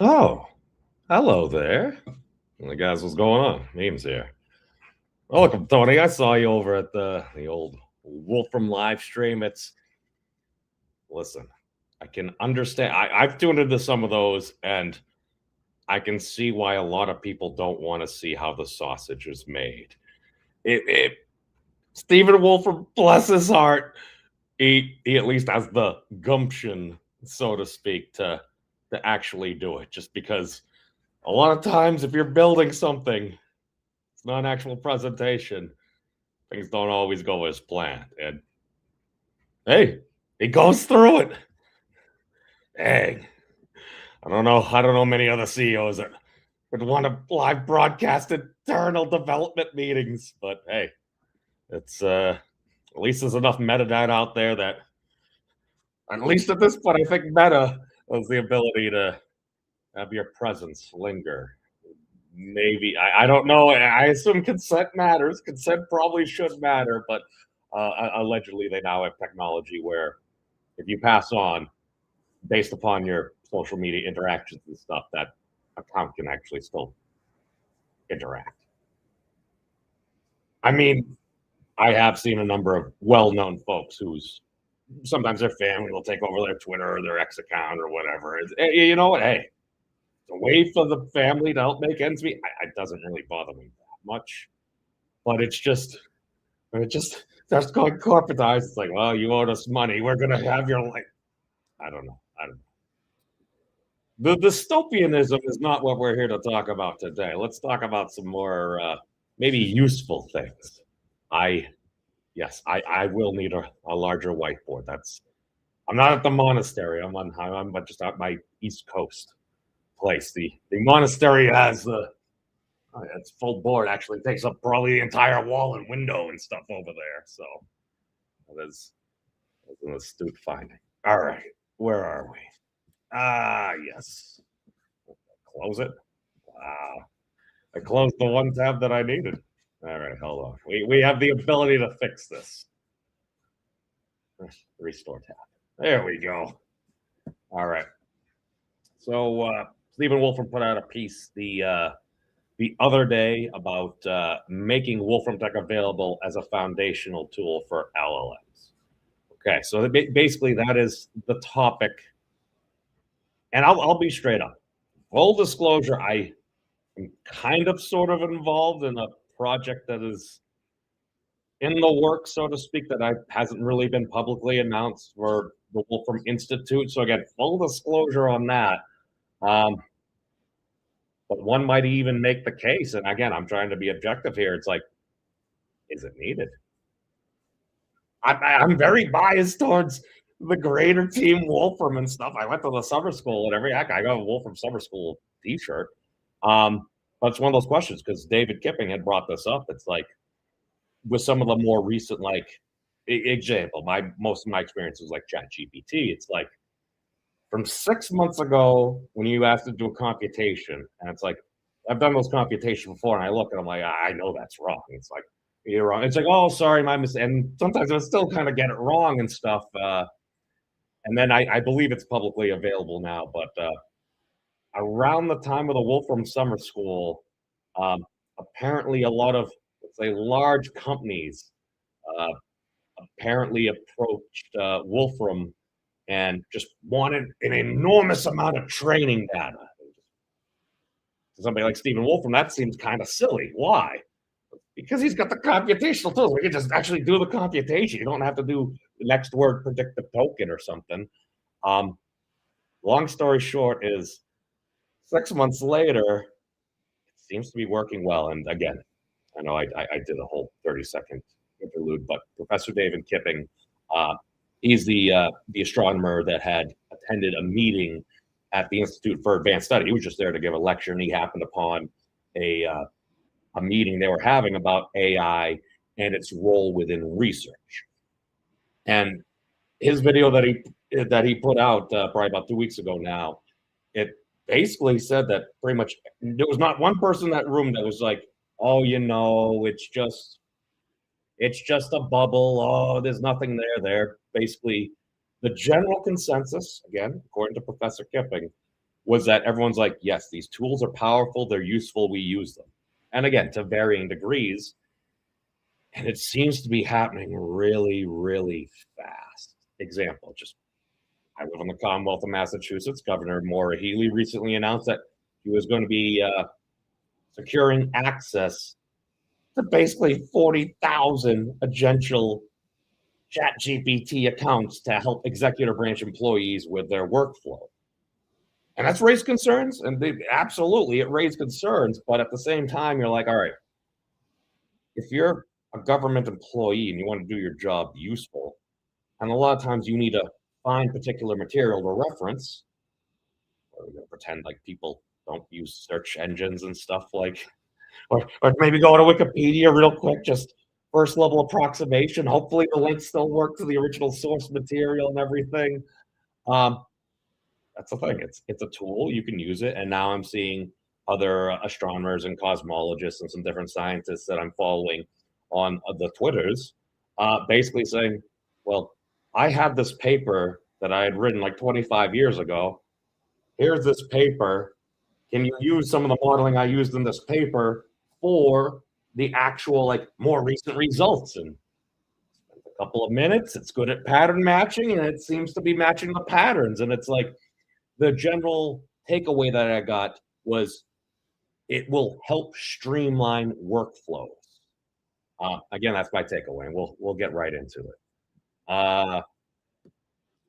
Oh, hello there. Hey guys, what's going on? Name's here. Welcome, Tony. I saw you over at the old Wolfram live stream. Listen, I can understand. I've tuned into some of those, and I can see why a lot of people don't want to see how the sausage is made. It Stephen Wolfram, bless his heart, he at least has the gumption, so to speak, to actually do it. Just because a lot of times, if you're building something, it's not an actual presentation. Things don't always go as planned. And hey, he goes through it. Dang. I don't know many other CEOs that would want to live broadcast internal development meetings, but hey, it's at least there's enough metadata out there that at least at this point I think Meta has the ability to have your presence linger. Maybe I don't know. I assume consent matters. Consent probably should matter, but allegedly they now have technology where if you pass on based upon your social media interactions and stuff, that account can actually still interact. I mean, I have seen a number of well-known folks whose sometimes their family will take over their Twitter or their X account or whatever. You know what? Hey, the way for the family to help make ends meet, it doesn't really bother me that much. But it just starts going corporatized. It's like, well, you owed us money. We're gonna have your life. I don't know. I don't know. The dystopianism is not what we're here to talk about today. Let's talk about some more maybe useful things. I yes, I will need a larger whiteboard. That's I'm not at the monastery. I'm just at my East Coast place. The monastery has it's full board. Actually, takes up probably the entire wall and window and stuff over there. So that's an astute finding. All right, where are we? Yes. Close it. Wow. I closed the one tab that I needed. All right, hold on. We have the ability to fix this. Restore tab. There we go. All right. So Stephen Wolfram put out a piece the other day about making Wolfram Tech available as a foundational tool for LLMs. Okay, so basically that is the topic, and I'll be straight up. Full disclosure, I am kind of sort of involved in a project that is in the works, so to speak, that hasn't really been publicly announced for the Wolfram Institute. So again, full disclosure on that. Um, but one might even make the case, and again, I'm trying to be objective here. It's like, is it needed? I'm very biased towards the greater team Wolfram and stuff. I went to the summer school and every heck, I got a Wolfram summer school T-shirt. But it's one of those questions because David Kipping had brought this up. It's like with some of the more recent, like example, most of my experience was like ChatGPT. It's like from 6 months ago when you have to do a computation, and it's like I've done those computations before, and I look and I'm like, I know that's wrong. It's like you're wrong. It's like, oh, sorry, my mistake. And sometimes I still kind of get it wrong and stuff. And then I believe it's publicly available now, but around the time of the Wolfram Summer School, um, apparently a lot of let's say large companies uh, apparently approached Wolfram and just wanted an enormous amount of training data. To somebody like Stephen Wolfram, that seems kind of silly. Why? Because he's got the computational tools. We can just actually do the computation. You don't have to do the next word predictive token or something. Um, Long story short is 6 months later, it seems to be working well. And again, I know I did a whole 30-second interlude, but Professor David Kipping, uh, he's the astronomer that had attended a meeting at the Institute for Advanced Study. He was just there to give a lecture, and he happened upon a meeting they were having about AI and its role within research. And his video that he put out probably about 2 weeks ago now, it basically said that pretty much there was not one person in that room that was like, "Oh, it's just a bubble. Oh, there's nothing there." Basically, the general consensus, again, according to Professor Kipping, was that everyone's like, yes, these tools are powerful, they're useful, we use them. And again, to varying degrees. And it seems to be happening really, really fast. Example, just I live in the Commonwealth of Massachusetts. Governor Maura Healey recently announced that he was going to be securing access to basically 40,000 agential ChatGPT accounts to help executive branch employees with their workflow. And that's raised concerns, and absolutely it raised concerns. But at the same time, you're like, all right, if you're a government employee and you want to do your job useful, and a lot of times you need to find particular material to reference, or we're going to pretend like people don't use search engines and stuff like, or maybe go to Wikipedia real quick, just first level approximation. Hopefully the links still work to the original source material and everything. Um, that's the thing. It's a tool. You can use it. And now I'm seeing other astronomers and cosmologists and some different scientists that I'm following on the Twitters, basically saying, well, I had this paper that I had written like 25 years ago. Here's this paper. Can you use some of the modeling I used in this paper for the actual, like, more recent results? And a couple of minutes, it's good at pattern matching, and it seems to be matching the patterns. And it's like, the general takeaway that I got was it will help streamline workflows. Again, that's my takeaway, and we'll get right into it.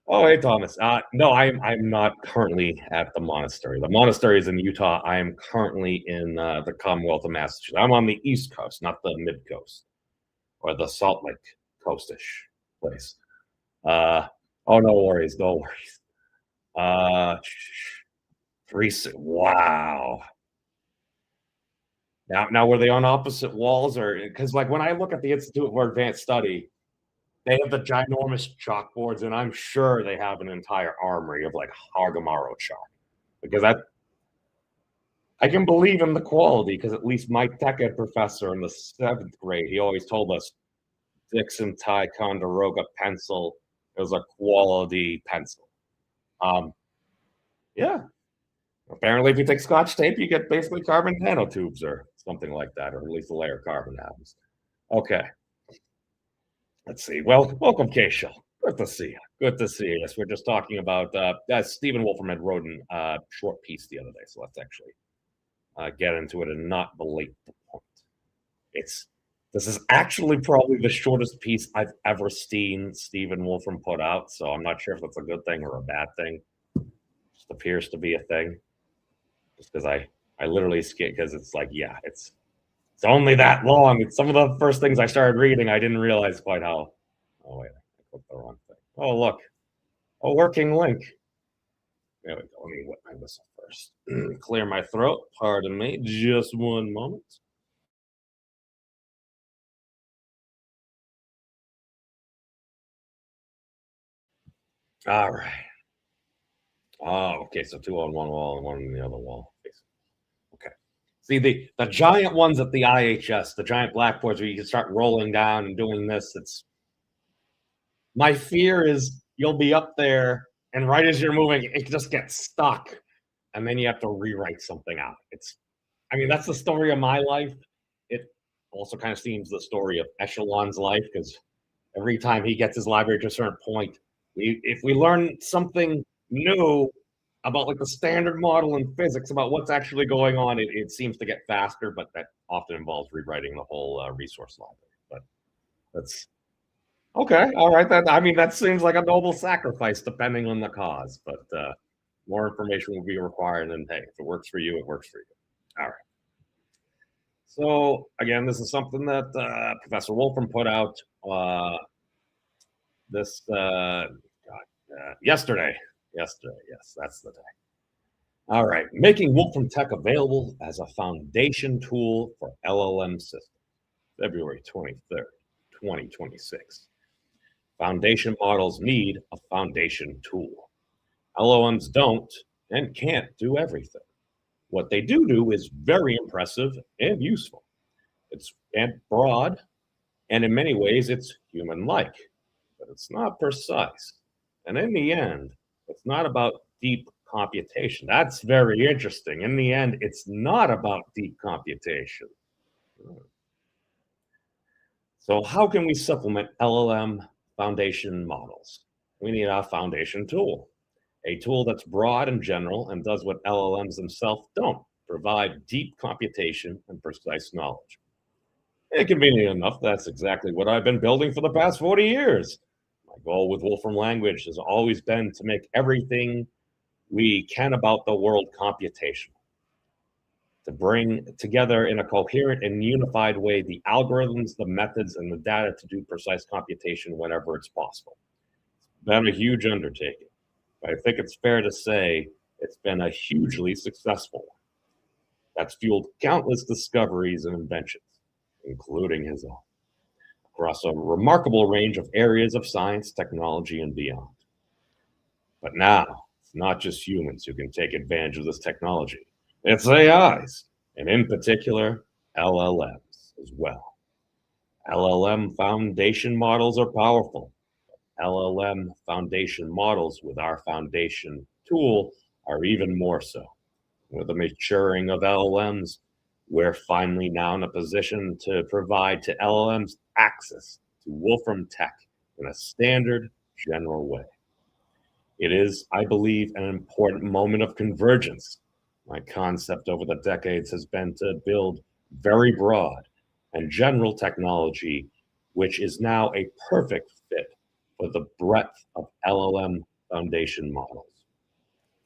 Oh, hey, Thomas. No, I'm not currently at the monastery. The monastery is in Utah. I am currently in the Commonwealth of Massachusetts. I'm on the East Coast, not the Mid Coast or the Salt Lake Coastish place. Uh, oh, no worries, no worries. Uh, wow. Now, were they on opposite walls, or because like when I look at the Institute for Advanced Study, they have the ginormous chalkboards, and I'm sure they have an entire armory of like Hargamaro chalk. Because I can believe in the quality, because at least my tech ed professor in the 7th grade, he always told us Dixon Ticonderoga pencil is a quality pencil. Yeah. Apparently, if you take Scotch tape, you get basically carbon nanotubes or something like that, or at least a layer of carbon atoms. Okay. Let's see. Well, welcome, Keisha. Good to see you. Good to see you. Yes, we're just talking about Stephen Wolfram had wrote a short piece the other day, so let's actually get into it and not belate the point. This is actually probably the shortest piece I've ever seen Stephen Wolfram put out, so I'm not sure if that's a good thing or a bad thing. Just appears to be a thing. Just because I literally skip, because it's like, yeah, it's only that long. It's some of the first things I started reading, I didn't realize quite how. Oh wait, I clicked the wrong thing. Oh look, a working link. There we go. Let me wet my whistle first. Clear my throat. Pardon me. Just one moment. All right. Oh, okay. So two on one wall and one on the other wall. Okay. See the giant ones at the IHS, the giant blackboards where you can start rolling down and doing this. It's my fear is you'll be up there, and right as you're moving, it just gets stuck, and then you have to rewrite something out. I mean, that's the story of my life. It also kind of seems the story of Echelon's life, because every time he gets his library to a certain point, if we learn something new about like the standard model in physics about what's actually going on, it seems to get faster, but that often involves rewriting the whole resource library. But that's okay. All right. That seems like a noble sacrifice, depending on the cause. But more information will be required. And hey, if it works for you, it works for you. All right. So again, this is something that Professor Wolfram put out this yesterday. Yesterday, yes, that's the day. All right, making Wolfram Tech available as a foundation tool for LLM systems, February 23rd, 2026. Foundation models need a foundation tool. LLMs don't and can't do everything. What they do is very impressive and useful. It's and broad, and in many ways, it's human-like, but it's not precise. And in the end, it's not about deep computation. That's very interesting. In the end, it's not about deep computation. So how can we supplement LLM foundation models? We need our foundation tool, a tool that's broad and general and does what LLMs themselves don't, provide deep computation and precise knowledge. And convenient enough, that's exactly what I've been building for the past 40 years. My goal with Wolfram Language has always been to make everything we can about the world computational, to bring together in a coherent and unified way the algorithms, the methods, and the data to do precise computation whenever it's possible. It's been a huge undertaking, but I think it's fair to say it's been a hugely successful one that's fueled countless discoveries and inventions, including his own, across a remarkable range of areas of science, technology, and beyond. But now, it's not just humans who can take advantage of this technology. It's AIs, and in particular, LLMs as well. LLM foundation models are powerful. LLM foundation models with our foundation tool are even more so. With the maturing of LLMs, we're finally now in a position to provide to LLMs access to Wolfram tech in a standard, general way. It is, I believe, an important moment of convergence. My concept over the decades has been to build very broad and general technology, which is now a perfect fit for the breadth of LLM foundation models.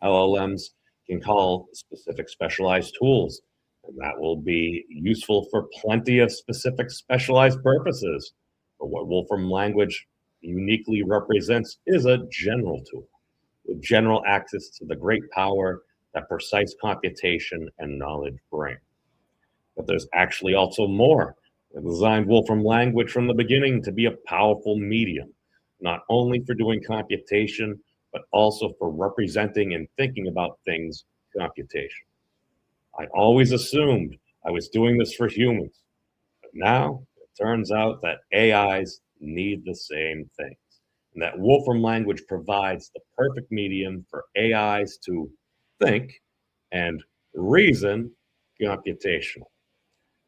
LLMs can call specific specialized tools, and that will be useful for plenty of specific specialized purposes. But what Wolfram Language uniquely represents is a general tool with general access to the great power that precise computation and knowledge bring. But there's actually also more. I designed Wolfram Language from the beginning to be a powerful medium, not only for doing computation, but also for representing and thinking about things computation. I always assumed I was doing this for humans, but now it turns out that AIs need the same things, and that Wolfram Language provides the perfect medium for AIs to think and reason computational.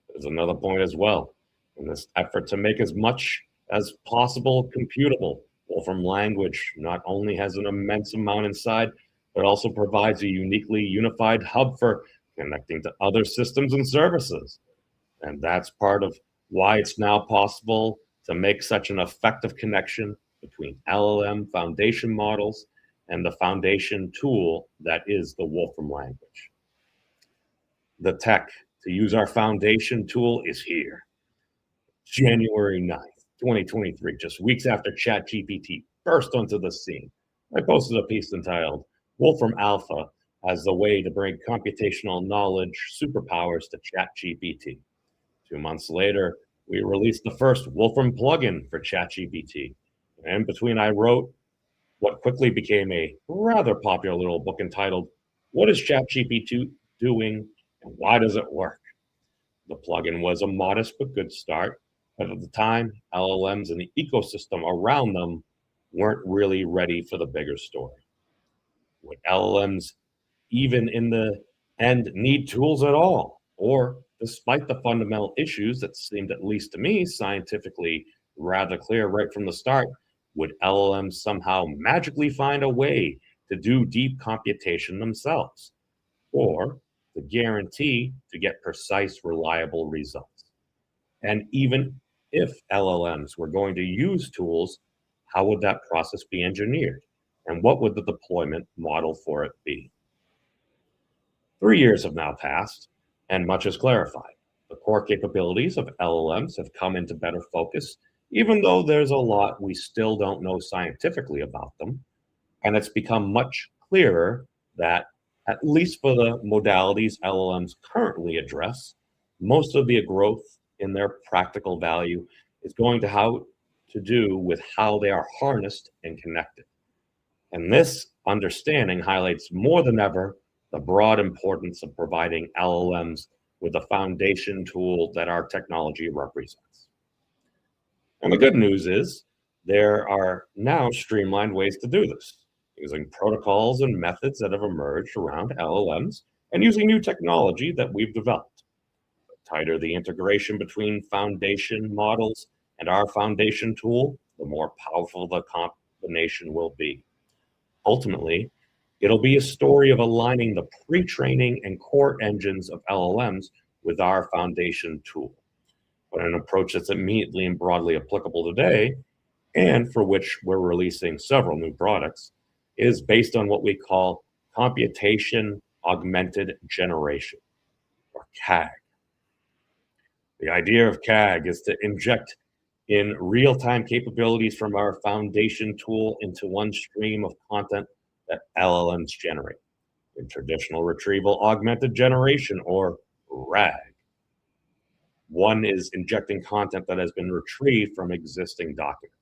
There's another point as well. In this effort to make as much as possible computable, Wolfram Language not only has an immense amount inside, but also provides a uniquely unified hub for connecting to other systems and services. And that's part of why it's now possible to make such an effective connection between LLM foundation models and the foundation tool that is the Wolfram Language. The tech to use our foundation tool is here. January 9th, 2023, just weeks after ChatGPT burst onto the scene. I posted a piece entitled Wolfram Alpha as the way to bring computational knowledge superpowers to ChatGPT. 2 months later, we released the first Wolfram plugin for ChatGPT. And in between, I wrote what quickly became a rather popular little book entitled, What is ChatGPT Doing and Why Does It Work? The plugin was a modest but good start, but at the time, LLMs and the ecosystem around them weren't really ready for the bigger story. Would LLMs even in the end need tools at all? Or, despite the fundamental issues that seemed, at least to me, scientifically rather clear right from the start, would LLMs somehow magically find a way to do deep computation themselves? Or to guarantee to get precise, reliable results? And even if LLMs were going to use tools, how would that process be engineered? And what would the deployment model for it be? 3 years have now passed, and much has clarified. The core capabilities of LLMs have come into better focus, even though there's a lot we still don't know scientifically about them. And it's become much clearer that, at least for the modalities LLMs currently address, most of the growth in their practical value is going to how to do with how they are harnessed and connected. And this understanding highlights more than ever the broad importance of providing LLMs with the foundation tool that our technology represents. And the good news is there are now streamlined ways to do this. using protocols and methods that have emerged around LLMs and using new technology that we've developed. The tighter the integration between foundation models and our foundation tool, the more powerful the combination will be. Ultimately, it'll be a story of aligning the pre-training and core engines of LLMs with our foundation tool, but an approach that's immediately and broadly applicable today, and for which we're releasing several new products, is based on what we call computation augmented generation, or CAG. The idea of CAG is to inject in real-time capabilities from our foundation tool into one stream of content that LLMs generate in traditional retrieval augmented generation, or RAG. One is injecting content that has been retrieved from existing documents.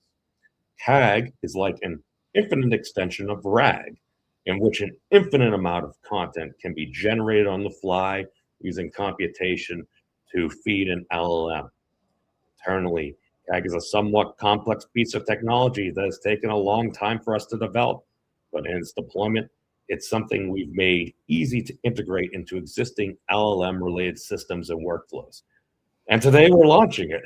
CAG is like an infinite extension of RAG, in which an infinite amount of content can be generated on the fly using computation to feed an LLM. Internally, CAG is a somewhat complex piece of technology that has taken a long time for us to develop, but in its deployment, it's something we've made easy to integrate into existing LLM-related systems and workflows. And today we're launching it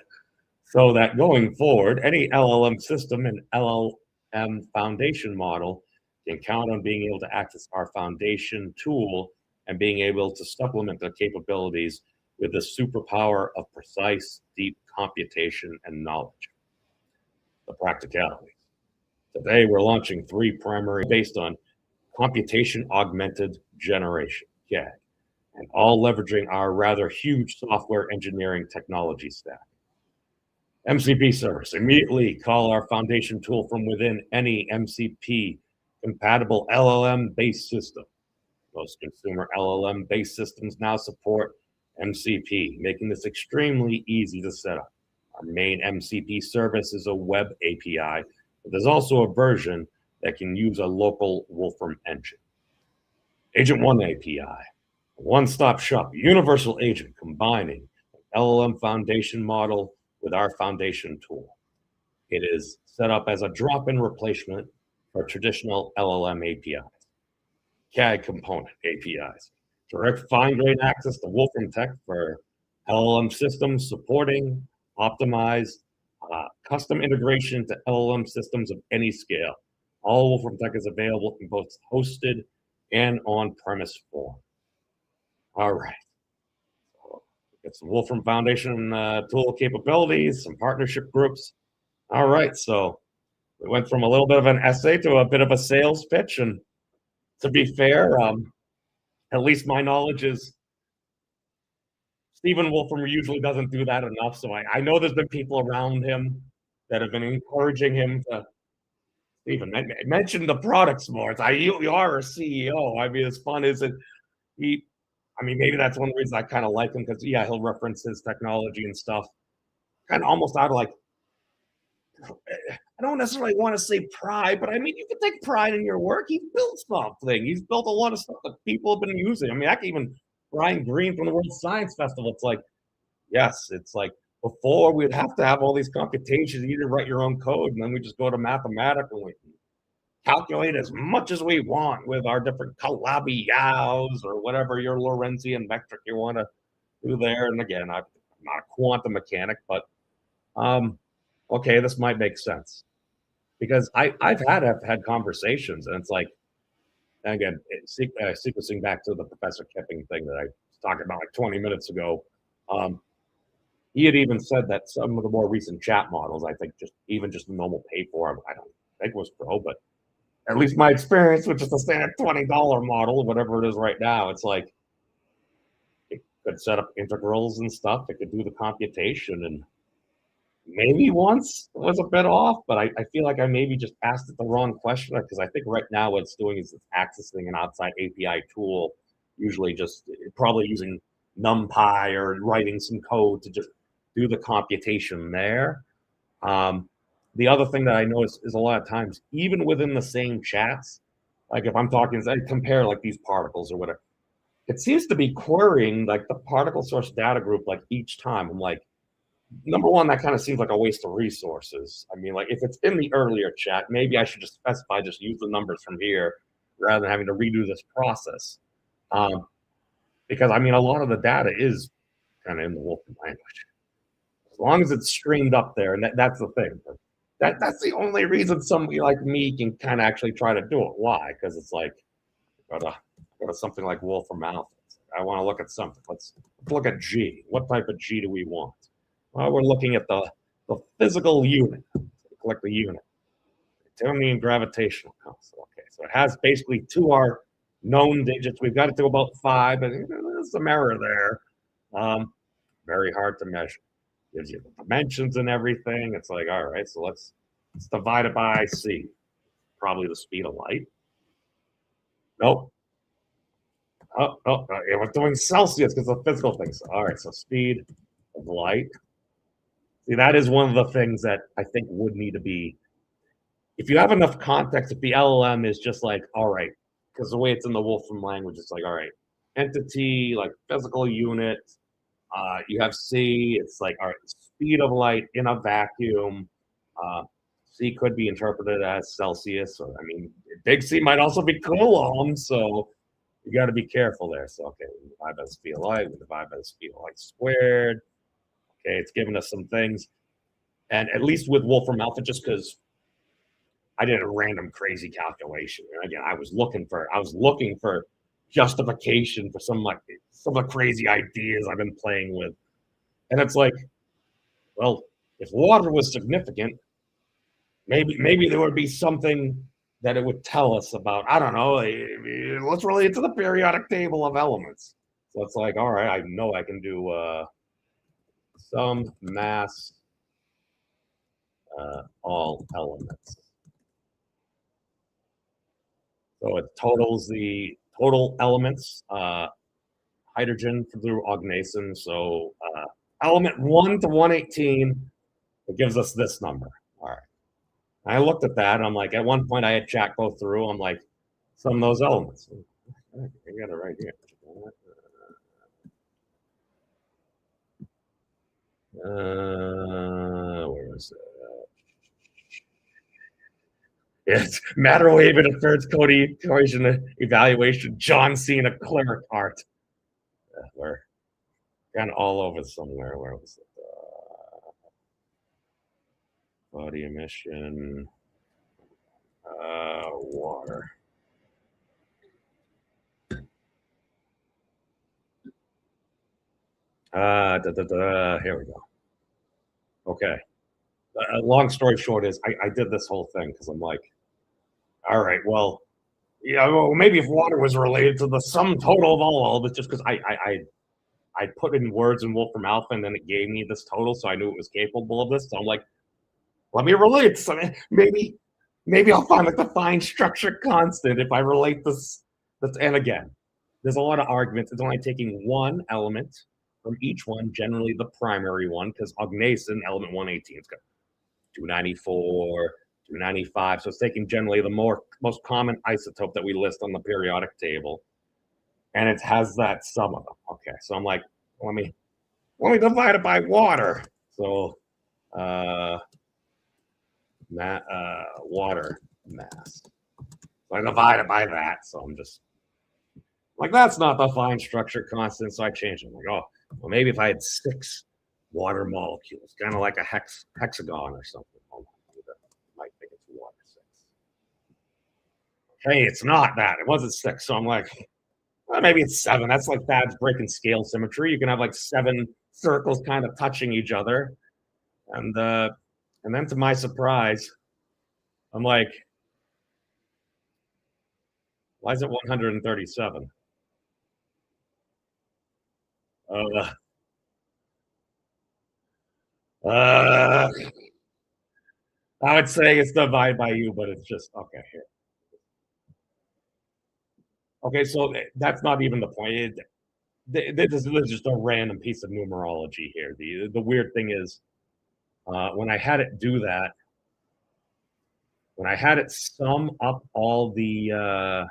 so that going forward, any LLM system and LLM foundation model can count on being able to access our foundation tool and being able to supplement the capabilities with the superpower of precise, deep computation and knowledge. The practicalities. Today, we're launching 3 primary based on computation augmented generation, CAG, and all leveraging our rather huge software engineering technology stack. MCP service. Immediately call our foundation tool from within any MCP compatible LLM-based system. Most consumer LLM-based systems now support MCP, making this extremely easy to set up. Our main MCP service is a web API, but there's also a version that can use a local Wolfram engine. Agent One API, a one-stop shop, universal agent combining an LLM foundation model with our foundation tool. It is set up as a drop-in replacement for traditional LLM APIs. CAG component APIs, direct fine-grained access to Wolfram tech for LLM systems supporting optimized custom integration to LLM systems of any scale. All Wolfram tech is available in both hosted and on-premise form. All right. So get some Wolfram Foundation tool capabilities, some partnership groups. All right. So we went from a little bit of an essay to a bit of a sales pitch. And to be fair, at least my knowledge is Stephen Wolfram usually doesn't do that enough. So I know there's been people around him that have been encouraging him to, Stephen, mention the products more. You are a CEO. I mean, as fun as it, maybe that's one reason I kind of like him because, yeah, he'll reference his technology and stuff. Kind of almost out of like, I don't necessarily want to say pride, but I mean, you can take pride in your work. He's built something. He's built a lot of stuff that people have been using. I mean, I can even Brian Green from the World Science Festival. It's like, yes, it's like before we'd have to have all these computations. You need to write your own code, and then we just go to mathematical and calculate as much as we want with our different Calabi-Yaos or whatever your Lorentzian metric you want to do there. And again, I'm not a quantum mechanic, but okay, this might make sense because I've had conversations, and it's like, again, sequencing back to the Professor Kipping thing that I was talking about like 20 minutes ago. He had even said that some of the more recent chat models, I think just the normal pay for them, I don't think was pro, but at least my experience with just a standard $20 model, whatever it is right now, it's like it could set up integrals and stuff. It could do the computation, and maybe once it was a bit off, but I feel like I maybe just asked it the wrong question because I think right now what it's doing is it's accessing an outside API tool, usually just probably using NumPy or writing some code to just do the computation there. The other thing that I notice is a lot of times, even within the same chats, like if I'm talking, I compare like these particles or whatever, it seems to be querying like the particle source data group like each time. I'm like, number one, that kind of seems like a waste of resources. I mean, like if it's in the earlier chat, maybe I should just specify, just use the numbers from here rather than having to redo this process. Um, because I mean, a lot of the data is kind of in the Wolfram language. As long as it's streamed up there, and that's the thing. That's the only reason somebody like me can kind of actually try to do it. Why? Because it's like go to something like Wolfram Alpha. I want to look at something. Let's look at G. What type of G do we want? Well, we're looking at the physical unit. Click the unit. Newtonian gravitational constant. Okay, so it has basically two our known digits. We've got it to about 5, but there's some error there. Very hard to measure. Gives you the dimensions and everything. It's like, all right, so let's divide it by c. Probably the speed of light. Nope. It was doing Celsius because of physical things. All right, so speed of light. See, that is one of the things that I think would need to be, if you have enough context, if the LLM is just like, all right, because the way it's in the Wolfram language, it's like, all right, entity, like physical unit, you have C, it's like, all right, speed of light in a vacuum. C could be interpreted as Celsius, or I mean, big C might also be Coulomb, so you got to be careful there. So, okay, we divide by the speed of light, we divide by the speed of light squared. Okay, it's giving us some things. And at least with Wolfram Alpha, just because I did a random crazy calculation. And again, I was looking for justification for some of the crazy ideas I've been playing with. And it's like, well, if water was significant, maybe there would be something that it would tell us about. I don't know. Let's relate it to the periodic table of elements. So it's like, all right, I know I can do some mass all elements. So it totals the total elements, hydrogen through oganesson. So element 1 to 118, it gives us this number. All right. And I looked at that, and I'm like, at one point I had chat go through, I'm like, some of those elements. I got it right here. Where is it? It's matter wave interference code equation evaluation, John Cena cleric art. We're kind of all over somewhere. Where was it? Body emission, water. Here we go. Okay. Long story short is I did this whole thing because I'm like, all right, well, yeah, well, maybe if water was related to the sum total of all elements, just because I put in words in Wolfram Alpha and then it gave me this total, so I knew it was capable of this. So I'm like, let me relate something. Maybe I'll find like the fine structure constant if I relate this. And again, there's a lot of arguments. It's only taking one element from each one, generally the primary one, because oganesson, element 118, it's got 294, 295. So it's taking generally the most common isotope that we list on the periodic table, and it has that sum of them. Okay, so I'm like, let me divide it by water. So water mass. So I divide it by that. So I'm just like, that's not the fine structure constant. So I changed it. I'm like, oh, well, maybe if I had 6 water molecules, kind of like a hexagon or something. I might think it's water 6. Hey, it's not that. It wasn't 6. So I'm like, well, maybe it's 7. That's like Thad's breaking scale symmetry. You can have like 7 circles kind of touching each other. And then to my surprise, I'm like, why is it 137? I would say it's divided by you, but it's just okay here. Okay, so that's not even the point. This is just a random piece of numerology here. The weird thing is, when I had it do that, when I had it sum up all the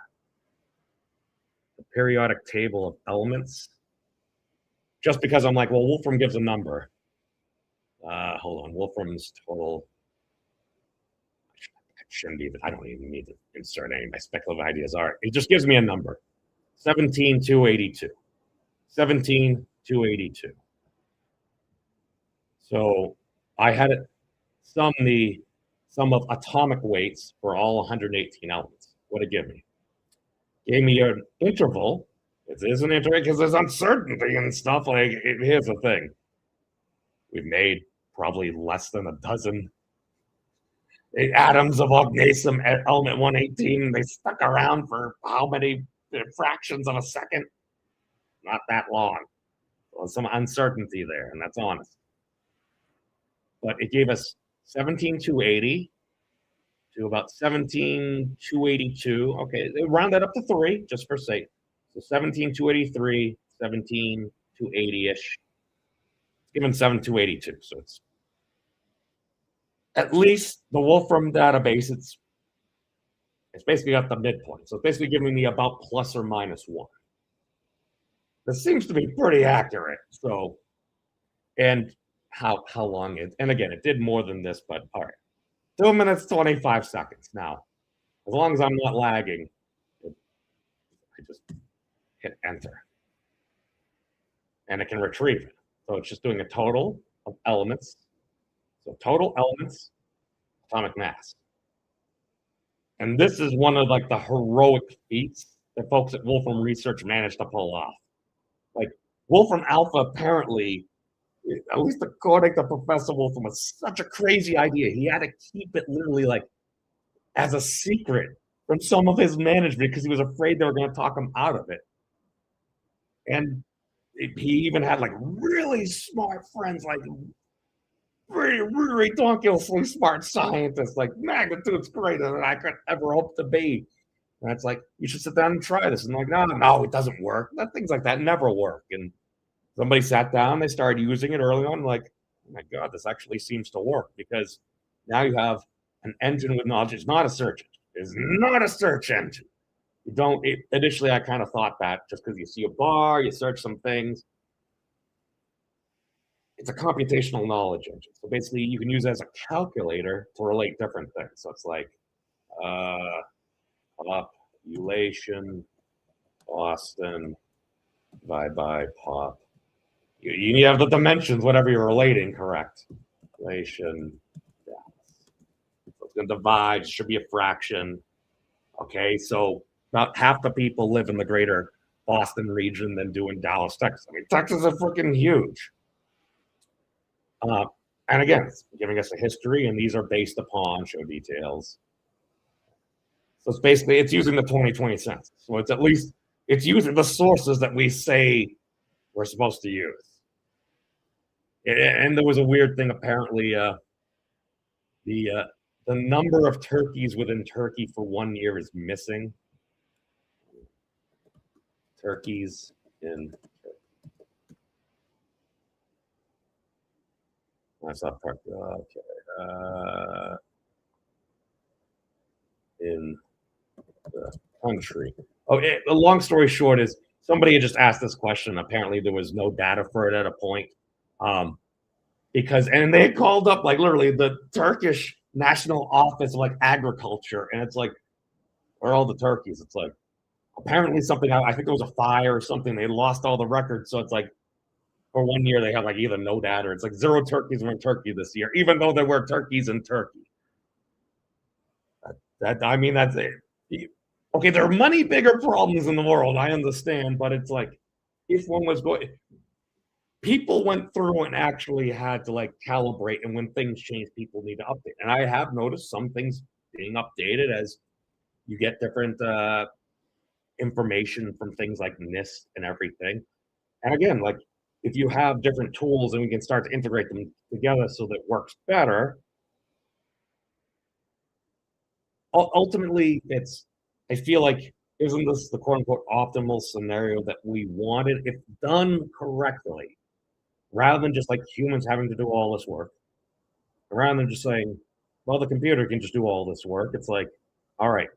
periodic table of elements, just because I'm like, well, Wolfram gives a number. Hold on. Wolfram's total. I shouldn't even. I don't even need to insert any of my speculative ideas. All right. It just gives me a number. 17,282. 17,282. So I had it sum of atomic weights for all 118 elements. What did it give me? Gave me an interval. It is an interval because there's uncertainty and stuff. Like, here's the thing. We've made probably less than a dozen atoms of ognesium at element 118. They stuck around for how many fractions of a second? Not that long. So some uncertainty there, and that's honest. But it gave us 17,280 to about 17,282. Okay, round that up to 3 just for sake. So 17,283, 17,280-ish. Given 7,282. So it's at least the Wolfram database, it's basically got the midpoint. So it's basically giving me about plus or minus 1. This seems to be pretty accurate. So, and how long it, and again, it did more than this, but all right. 2 minutes, 25 seconds. Now, as long as I'm not lagging, I just hit enter. And it can retrieve it. So it's just doing a total of elements. So total elements, atomic mass. And this is one of like the heroic feats that folks at Wolfram Research managed to pull off. Like Wolfram Alpha apparently, at least according to Professor Wolfram, was such a crazy idea. He had to keep it literally like as a secret from some of his management because he was afraid they were going to talk him out of it. And he even had like really smart friends, like really ridiculously smart scientists, like magnitudes greater than I could ever hope to be. And it's like, you should sit down and try this. And like, no, it doesn't work. Things like that never work. And somebody sat down, they started using it early on, like, oh my God, this actually seems to work because now you have an engine with knowledge. It's not a search engine. It's not a search engine. You don't, initially I kind of thought that just because you see a bar, you search some things. It's a computational knowledge engine. So basically you can use it as a calculator to relate different things. So it's like population, Boston, divided by pop. You need to have the dimensions, whatever you're relating, correct. Population, yeah. So it's going to divide, it should be a fraction. Okay, so about half the people live in the greater Boston region than do in Dallas, Texas. I mean, Texas is freaking huge. And again, it's giving us a history, and these are based upon show details. So it's basically, it's using the 2020 census. So it's at least, it's using the sources that we say we're supposed to use. And there was a weird thing, apparently, the number of turkeys within Turkey for 1 year is missing. Turkeys in Turkey. That's not part. Okay. In the country. Okay. The long story short is somebody had just asked this question. Apparently, there was no data for it at a point, and they called up like literally the Turkish National Office of like Agriculture, and it's like, where are all the turkeys? It's like apparently something. I think it was a fire or something. They lost all the records, so it's like. For 1 year, they have like either no data or it's like 0 turkeys were in Turkey this year, even though there were turkeys in Turkey. I mean, that's it. Okay, there are many bigger problems in the world. I understand, but it's like if one was going, people went through and actually had to like calibrate, and when things change, people need to update. And I have noticed some things being updated as you get different information from things like NIST and everything. And again, like if you have different tools and we can start to integrate them together so that it works better, ultimately I feel like isn't this the quote unquote optimal scenario that we wanted if done correctly, rather than just like humans having to do all this work, rather than just saying, well, the computer can just do all this work. It's like, all right,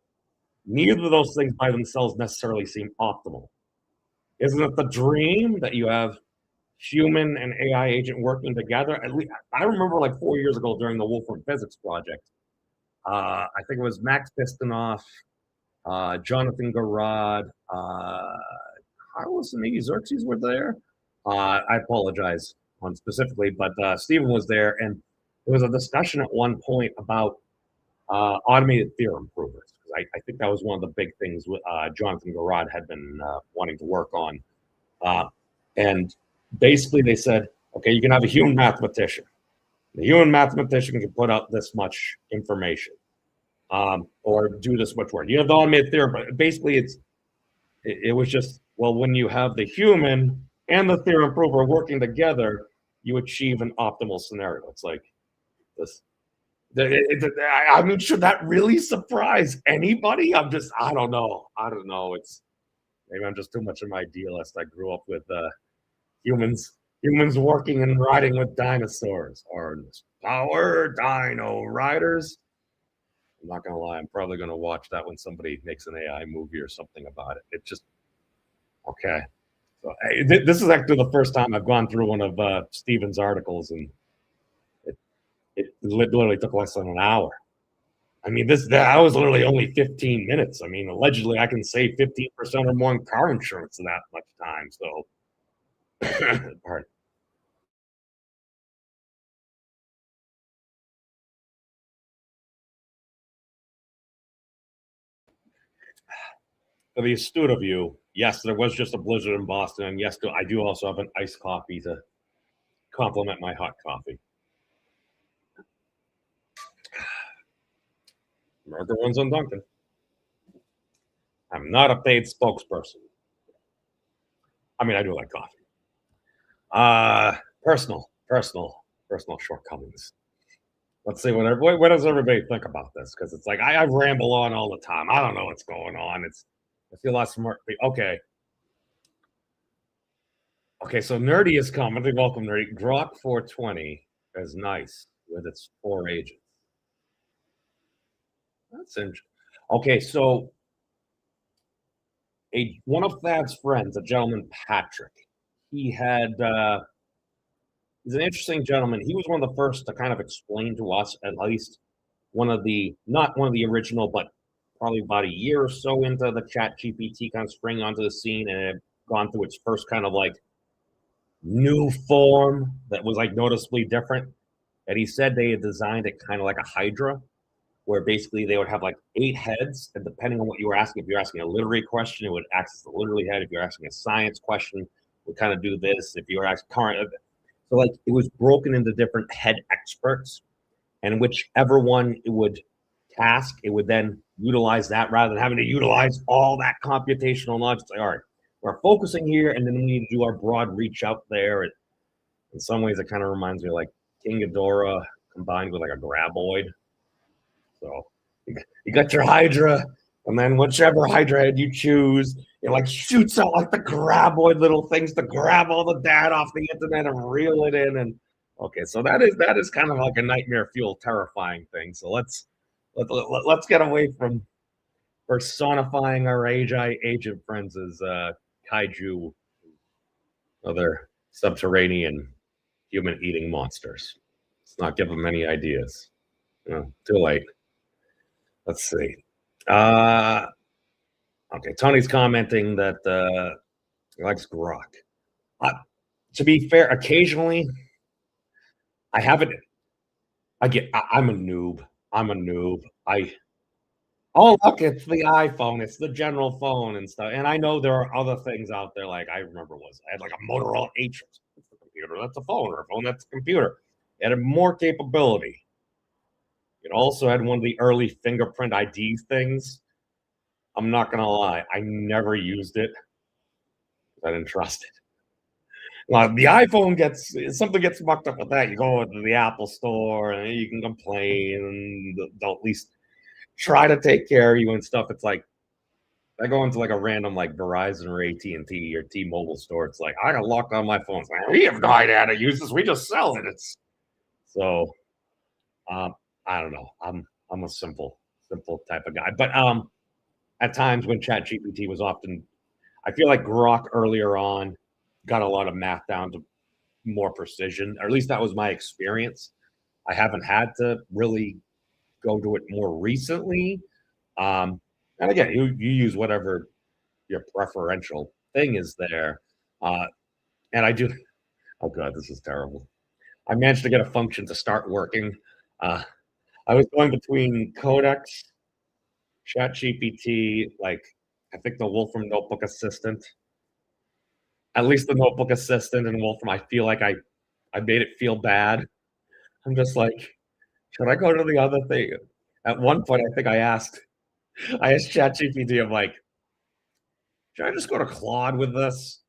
neither of those things by themselves necessarily seem optimal. Isn't it the dream that you have human and AI agent working together. At least I remember like 4 years ago during the Wolfram Physics project. I think it was Max Pistonoff, Jonathan Garrod, Carlos and maybe Xerxes were there. I apologize on specifically, but Stephen was there, and there was a discussion at one point about automated theorem provers. I think that was one of the big things Jonathan Garrod had been wanting to work on. And basically, they said, okay, you can have a human mathematician. The human mathematician can put out this much information or do this much work. You have the automated theorem, but basically, it was just, well, when you have the human and the theorem prover working together, you achieve an optimal scenario. It's like this. I mean, should that really surprise anybody? I don't know. It's maybe I'm just too much of my idealist. I grew up with humans working and riding with dinosaurs or power dino riders. I'm not gonna lie, I'm probably gonna watch that when somebody makes an AI movie or something about it. It just okay. So this is actually the first time I've gone through one of Stephen's articles, and it literally took less than an hour. I mean, that was literally only 15 minutes. I mean, allegedly, I can save 15% or more in car insurance in that much time. So, pardon. For the astute of you, yes, there was just a blizzard in Boston, and yes, I do also have an iced coffee to complement my hot coffee. America runs on Duncan. I'm not a paid spokesperson. I mean, I do like coffee. Personal shortcomings. Let's see what does everybody think about this? Because it's like I ramble on all the time. I don't know what's going on. I feel lots more. Okay, so Nerdy is commenting. Welcome, Nerdy. Grok 420 is nice with its 4 agents. That's interesting. Okay, so one of Thad's friends, a gentleman Patrick, he had he's an interesting gentleman. He was one of the first to kind of explain to us, at least not one of the original, but probably about a year or so into the ChatGPT kind of spring onto the scene, and it had gone through its first kind of like new form that was like noticeably different. And he said they had designed it kind of like a Hydra, where basically they would have like 8 heads, and depending on what you were asking, if you're asking a literary question, it would access the literary head. If you're asking a science question, it would kind of do this. If you were asking current, so like it was broken into different head experts, and whichever one it would task, it would then utilize that rather than having to utilize all that computational knowledge. It's like, all right, we're focusing here, and then we need to do our broad reach out there. In some ways, it kind of reminds me of like King Ghidorah combined with like a graboid. So you got your Hydra, and then whichever Hydra head you choose, it like shoots out like the graboid little things to grab all the data off the internet and reel it in. And okay, so that is kind of like a nightmare fuel, terrifying thing. So let's get away from personifying our agent friends as kaiju, other subterranean human eating monsters. Let's not give them any ideas. Too late. Let's see. Okay, Tony's commenting that he likes Grok. To be fair, occasionally I haven't. I'm a noob. Oh, look, it's the iPhone. It's the general phone and stuff. And I know there are other things out there. Like I remember I had like a Motorola Atrix. That's a computer. That's a phone, or a phone. That's a computer. It had more capability. It also had one of the early fingerprint ID things. I'm not gonna lie, I never used it. I didn't trust it. The iPhone something gets mucked up with that. You go to the Apple store and you can complain, and they'll at least try to take care of you and stuff. It's like I go into like a random like Verizon or AT&T or T-Mobile store. It's like I got locked on my phone. It's like, we have no idea how to use this. We just sell it. It's so I don't know. I'm a simple type of guy. But at times when ChatGPT was often, I feel like Grok earlier on got a lot of math down to more precision, or at least that was my experience. I haven't had to really go to it more recently. And again, you use whatever your preferential thing is there. Uh, and I do. Oh god, this is terrible. I managed to get a function to start working. Uh, I was going between Codex, ChatGPT, like I think the Wolfram Notebook Assistant, at least the Notebook Assistant and Wolfram. I feel like I made it feel bad. I'm just like, should I go to the other thing? At one point, I think I asked ChatGPT, I'm like, should I just go to Claude with this?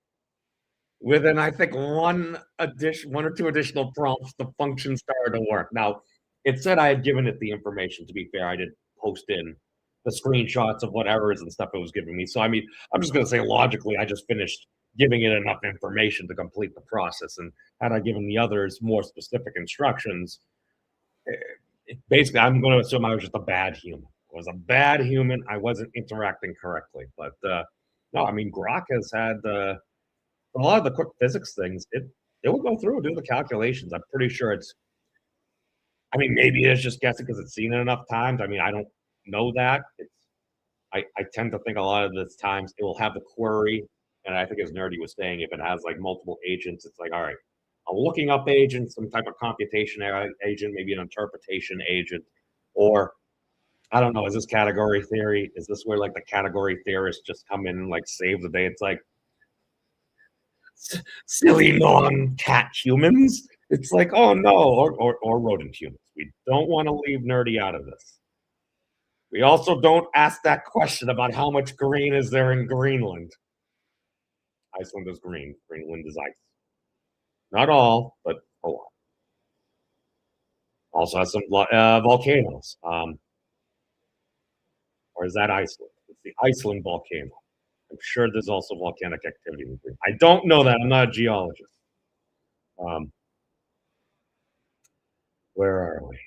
Within, I think, one or two additional prompts, the function started to work. Now, it said I had given it the information. To be fair, I did post in the screenshots of what errors and stuff it was giving me. So, I mean, I'm just going to say logically, I just finished giving it enough information to complete the process. And had I given the others more specific instructions, basically, I'm going to assume I was just a bad human. I was a bad human. I wasn't interacting correctly. But no, I mean, Grok has had a lot of the quick physics things. It will go through and do the calculations. I'm pretty sure it's. I mean, maybe it's just guessing because it's seen it enough times. I mean, I don't know that. I tend to think a lot of the times it will have the query, and I think as Nerdy was saying, if it has like multiple agents, it's like, all right, I'm looking up agent, some type of computation agent, maybe an interpretation agent, or I don't know, is this category theory? Is this where like the category theorists just come in and like save the day? It's like silly non-cat humans. It's like, oh no, or rodent humans. We don't want to leave Nerdy out of this. We also don't ask that question about how much green is there in Greenland. Iceland is green. Greenland is ice. Not all, but a lot. Also has some volcanoes. Or is that Iceland? It's the Iceland volcano. I'm sure there's also volcanic activity in Greenland. I don't know that. I'm not a geologist. Um, where are we?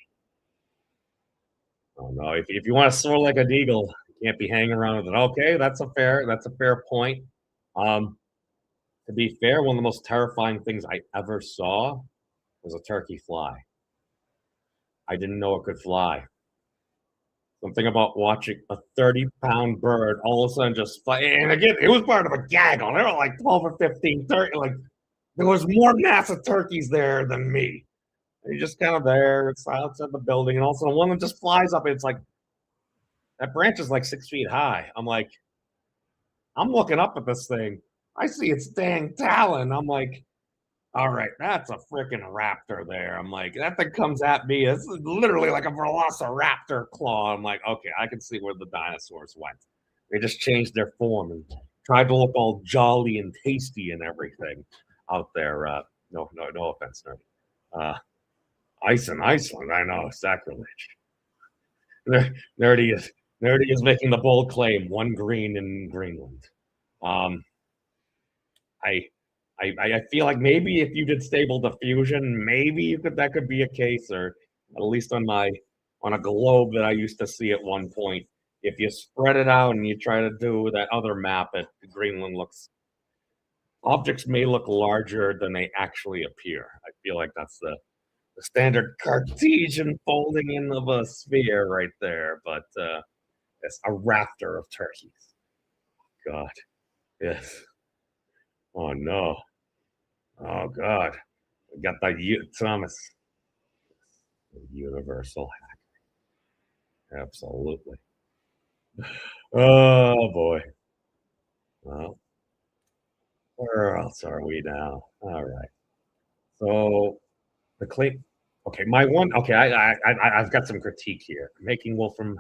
Oh no! If you want to soar like an eagle, you can't be hanging around with it. Okay, that's a fair point. Um, to be fair, one of the most terrifying things I ever saw was a turkey fly. I didn't know it could fly. Something about watching a 30-pound bird all of a sudden just fly. And again, it was part of a gaggle. There were like 12 or 15 turkeys. Like there was more massive turkeys there than me. And you're just kind of there. It's outside the building, and all of a sudden one of them just flies up. And it's like that branch is like 6 feet high. I'm like, I'm looking up at this thing. I see its dang talon. I'm like, all right, that's a freaking raptor there. I'm like, that thing comes at me. It's literally like a velociraptor claw. I'm like, okay, I can see where the dinosaurs went. They just changed their form and tried to look all jolly and tasty and everything out there. No offense, Nerdy. Ice in Iceland, I know, sacrilege. Nerdy is Nerdy is making the bold claim: one green in Greenland. Um, I, I feel like maybe if you did stable diffusion, maybe that could be a case, or at least on a globe that I used to see at one point. If you spread it out and you try to do that other map, at Greenland looks objects may look larger than they actually appear. I feel like that's the standard Cartesian folding in of a sphere right there, but it's a rafter of turkeys. God, yes. Oh no. Oh God. We got that Thomas universal hack. Absolutely. Oh boy. Well, where else are we now? All right. So the claim. Okay, my one. Okay, I've got some critique here. Making Wolfram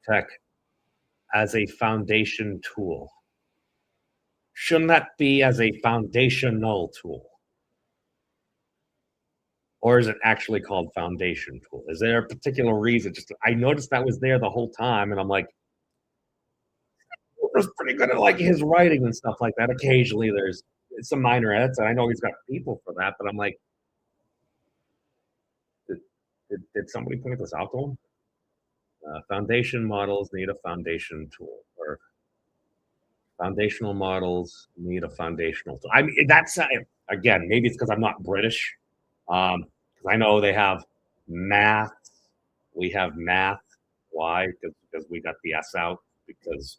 Tech as a foundation tool. Shouldn't that be as a foundational tool? Or is it actually called foundation tool? Is there a particular reason? Just I noticed that was there the whole time, and I'm like, was pretty good at like his writing and stuff like that. Occasionally, there's some minor edits, and I know he's got people for that, but I'm like, did, did somebody point this out to him? Foundation models need a foundation tool, or foundational models need a foundational tool. I mean, that's again, maybe it's because I'm not British. Because I know they have math. We have math. Why? Because we got the S out. Because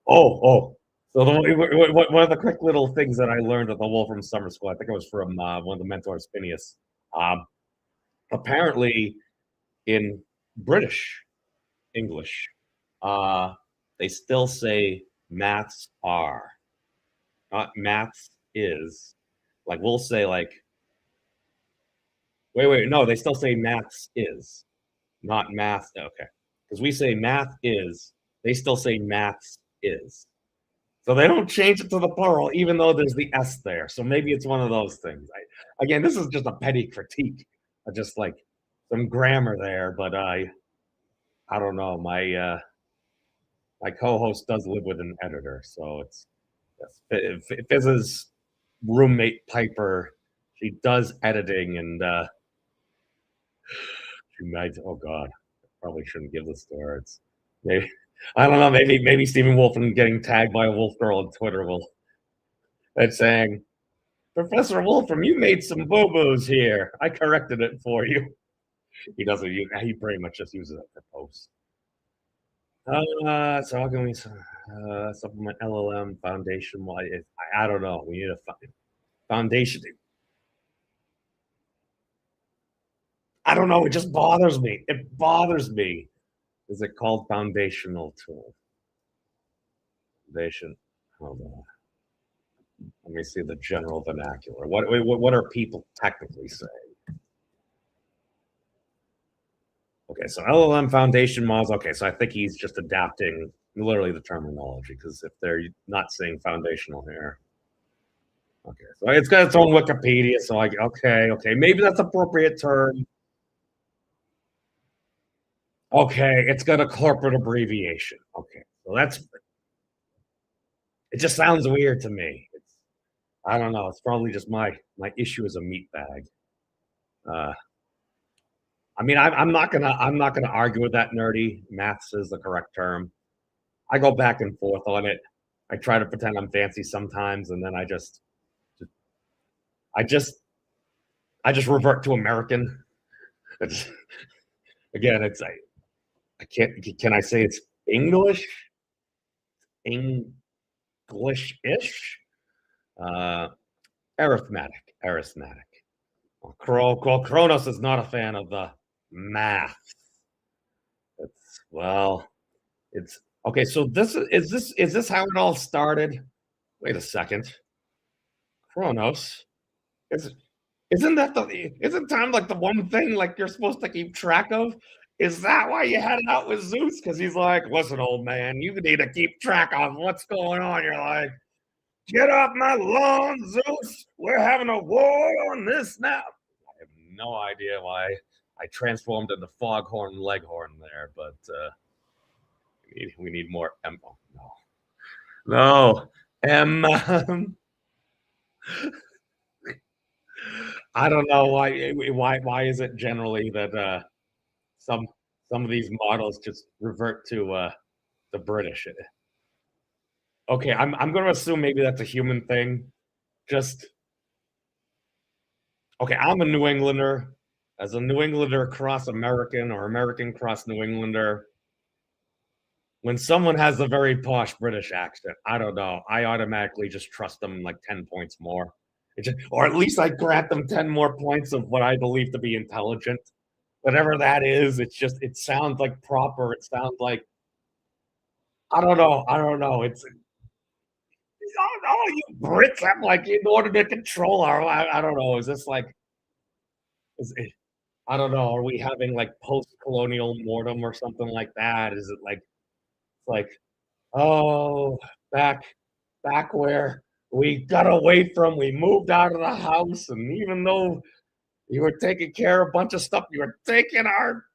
oh. So one of the quick little things that I learned at the Wolfram Summer School, I think it was from one of the mentors, Phineas. Um, Apparently, in British English, uh, they still say maths are, not maths is. Like we'll say like, wait, no, they still say maths is, not math. Okay, because we say math is, they still say maths is. So they don't change it to the plural, even though there's the S there. So maybe it's one of those things. Again, this is just a petty critique, just like some grammar there. But I don't know. My co-host does live with an editor, so it's Fiz's roommate Piper. She does editing, and she might. Oh God, probably shouldn't give this to her. It's maybe I don't know. Maybe Stephen Wolfram getting tagged by a wolf girl on Twitter will. That's saying, Professor Wolfram, you made some boo boos here. I corrected it for you. He doesn't. He pretty much just uses it for posts. So how can we supplement LLM foundation? Why? I don't know. We need a foundation. I don't know. It just bothers me. It bothers me. Is it called foundational tool? Foundation. Hold on. Let me see the general vernacular. What are people technically saying? Okay, so LLM foundation models. Okay, so I think he's just adapting literally the terminology because if they're not saying foundational here. Okay, so it's got its own Wikipedia. So like, okay, maybe that's appropriate term. Okay, it's got a corporate abbreviation. Okay, so that's it. Just sounds weird to me. I don't know. It's probably just my issue as a meat bag. Uh, I mean, I'm not gonna argue with that nerdy. Maths is the correct term. I go back and forth on it. I try to pretend I'm fancy sometimes, and then I just, I just revert to American. It's, again, it's I can't. Can I say it's English? English-ish? Uh, arithmetic. Well, Kronos is not a fan of the math. It's well, it's okay. So this how it all started? Wait a second, Kronos. Is isn't time like the one thing like you're supposed to keep track of? Is that why you had it out with Zeus? Because he's like, listen, old man, you need to keep track of what's going on. You're like, get off my lawn, Zeus. We're having a war on this now. I have no idea why I transformed into Foghorn Leghorn there, but we need more M. Oh, no, M. I don't know why is it generally that some some of these models just revert to the British. Okay, I'm going to assume maybe that's a human thing. Just okay. I'm a New Englander. As a New Englander cross American or American cross New Englander, when someone has a very posh British accent, I don't know. I automatically just trust them like 10 points more, or at least I grant them 10 more points of what I believe to be intelligent. Whatever that is, it sounds like proper. It sounds like I don't know. I don't know. It's all you Brits have like in order to control our. I don't know. Is this like? Is it, I don't know. Are we having like post-colonial mortem or something like that? Is it like it's like oh back back where we got away from? We moved out of the house, and even though you were taking care of a bunch of stuff, you were taking our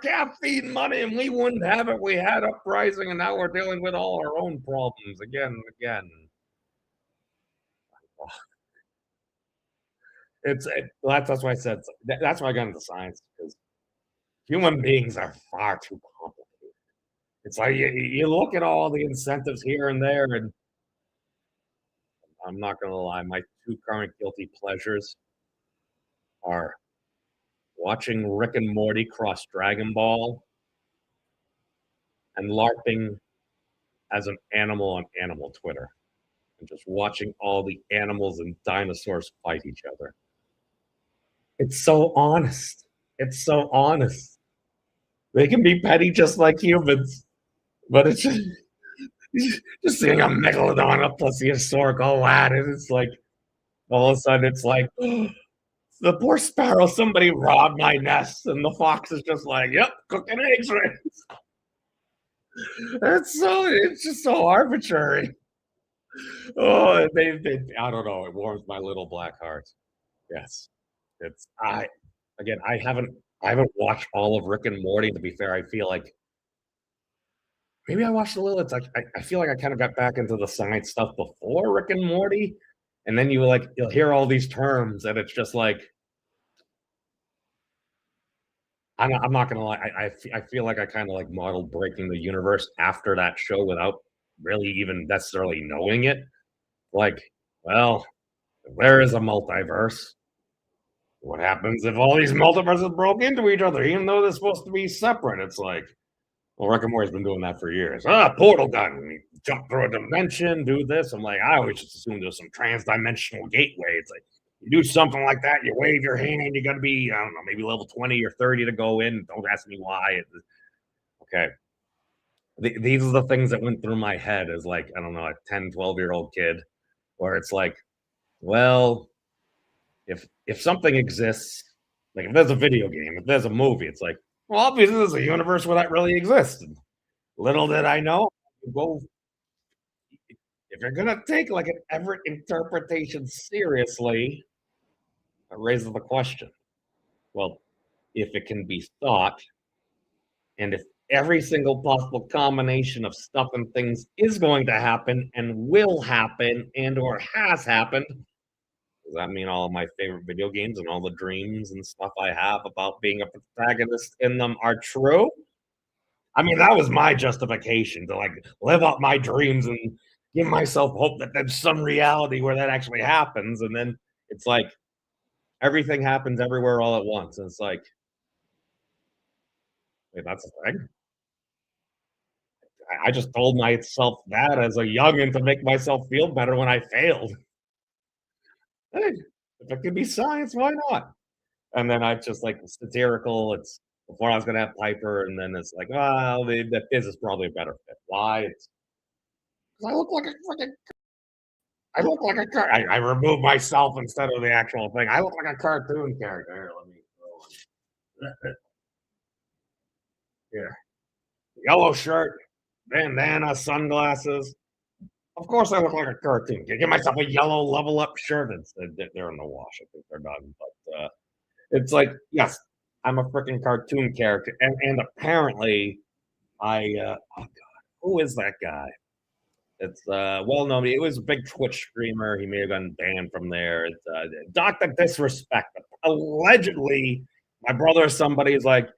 caffeine money, and we wouldn't have it. We had uprising, and now we're dealing with all our own problems again and again. That's why I said that's why I got into science because human beings are far too complicated. It's like you look at all the incentives here and there, and I'm not gonna lie, my two current guilty pleasures are watching Rick and Morty cross Dragon Ball and LARPing as an animal on animal Twitter and just watching all the animals and dinosaurs fight each other. It's so honest. It's so honest. They can be petty just like humans, but it's just seeing a megalodon, a plesiosaur go at it. It's like all of a sudden it's like the poor sparrow, somebody robbed my nest, and the fox is just like, "Yep, cooking eggs right." It's just so arbitrary. Oh, I don't know, it warms my little black heart. Yes. It's I again, I haven't watched all of Rick and Morty, to be fair. I feel like maybe I watched a little. It's like I feel like I kinda got back into the science stuff before Rick and Morty, and then you'll hear all these terms, and it's just like, I'm not gonna lie, I feel like I kinda, like, modeled breaking the universe after that show without really even necessarily knowing it. Like, well, if there is a multiverse, what happens if all these multiverses broke into each other, even though they're supposed to be separate? It's like, well, Rick and Morty's been doing that for years. Ah, portal gun. And you jump through a dimension, do this. I'm like, I always just assumed there's some trans-dimensional gateway. It's like you do something like that, you wave your hand, you got to be, I don't know, maybe level 20 or 30 to go in. Don't ask me why. Okay. These are the things that went through my head as like, I don't know, a 10, 12-year-old kid, where it's like, well, if something exists, like if there's a video game, if there's a movie, it's like, well, obviously there's a universe where that really exists. And little did I know, go if you're gonna take like an Everett interpretation seriously, it raises the question. Well, if it can be thought, and if every single possible combination of stuff and things is going to happen and will happen and or has happened, does that mean all of my favorite video games and all the dreams and stuff I have about being a protagonist in them are true? I mean, that was my justification to like live out my dreams and give myself hope that there's some reality where that actually happens. And then it's like everything happens everywhere all at once. And it's like, wait, that's a thing. I just told myself that as a youngin to make myself feel better when I failed. Hey, if it could be science, why not? And then I just like satirical. It's before I was gonna have Piper, and then it's like, well, the Fizz is probably a better fit. Why? It's 'cause I look like a freaking I look like a car. I remove myself instead of the actual thing. I look like a cartoon character. Here, let me here. Yellow shirt, bandana, sunglasses. Of course, I look like a cartoon. Get myself a yellow level up shirt. They're in the wash. I think they're done. But it's like, yes, I'm a freaking cartoon character, and apparently, oh God, who is that guy? It's well known. It was a big Twitch streamer. He may have gotten banned from there. It's Doctor Disrespect. Allegedly, my brother or somebody is like,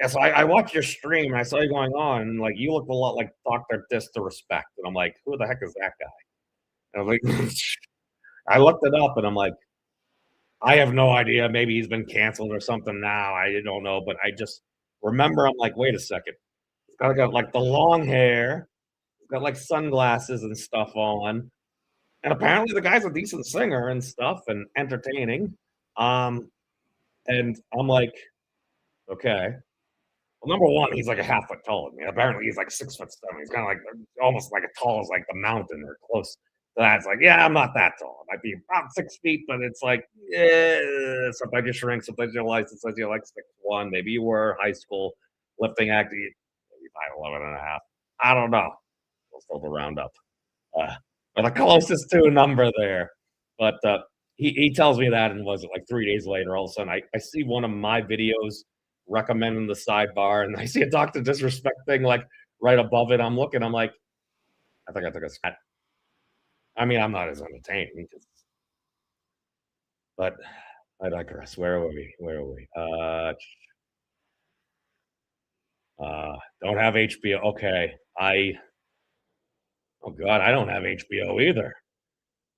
yeah, so I watched your stream and I saw you going on, and like you look a lot like Doctor Disrespect, and I'm like, who the heck is that guy? And I was like, I looked it up, and I'm like, I have no idea. Maybe he's been canceled or something now. I don't know, but I just remember I'm like, wait a second. He's got like the long hair. He's got like sunglasses and stuff on. And apparently the guy's a decent singer and stuff and entertaining. Um, and I'm like, okay. Well, number one, he's like a half foot taller than me. Apparently, he's like 6'7". He's kind of like almost like as tall as like the mountain or close to that. It's like, yeah, I'm not that tall. I might be about 6 feet, but it's like, yeah. Sometimes you shrink, sometimes your license says you're like 6'1". Maybe you were high school lifting active, maybe 5'11 and a half. I don't know. We'll still to round up. Uh, or the closest to a number there. But he tells me that, and was it like 3 days later, all of a sudden I see one of my videos recommending the sidebar, and I see a Doctor Disrespect thing like right above it. I'm looking, I'm like, I think I took a scat. I mean, I'm not as entertaining, but I digress. Where were we? Where were we? Don't have HBO. Okay. Oh God, I don't have HBO either.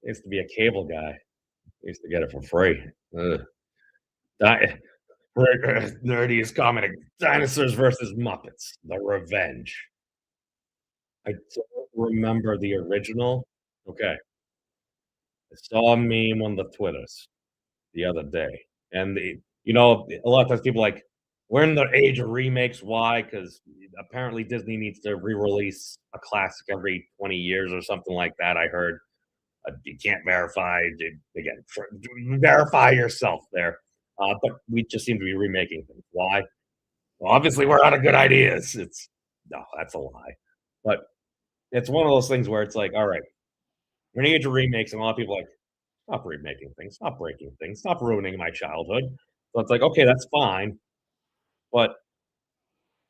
I used to be a cable guy. I used to get it for free. Ugh. Di- Nerdiest commenting: Dinosaurs versus Muppets: The Revenge. I don't remember the original. Okay, I saw a meme on the Twitters the other day, and a lot of times people are like, we're in the age of remakes. Why? Because apparently Disney needs to re-release a classic every 20 years or something like that. I heard. You can't verify. Again, verify yourself there. But we just seem to be remaking things. Why? Well, obviously, we're out of good ideas. It's no, that's a lie. But it's one of those things where it's like, all right, we're in the age of remakes, and a lot of people are like, stop remaking things, stop breaking things, stop ruining my childhood. So it's like, okay, that's fine, but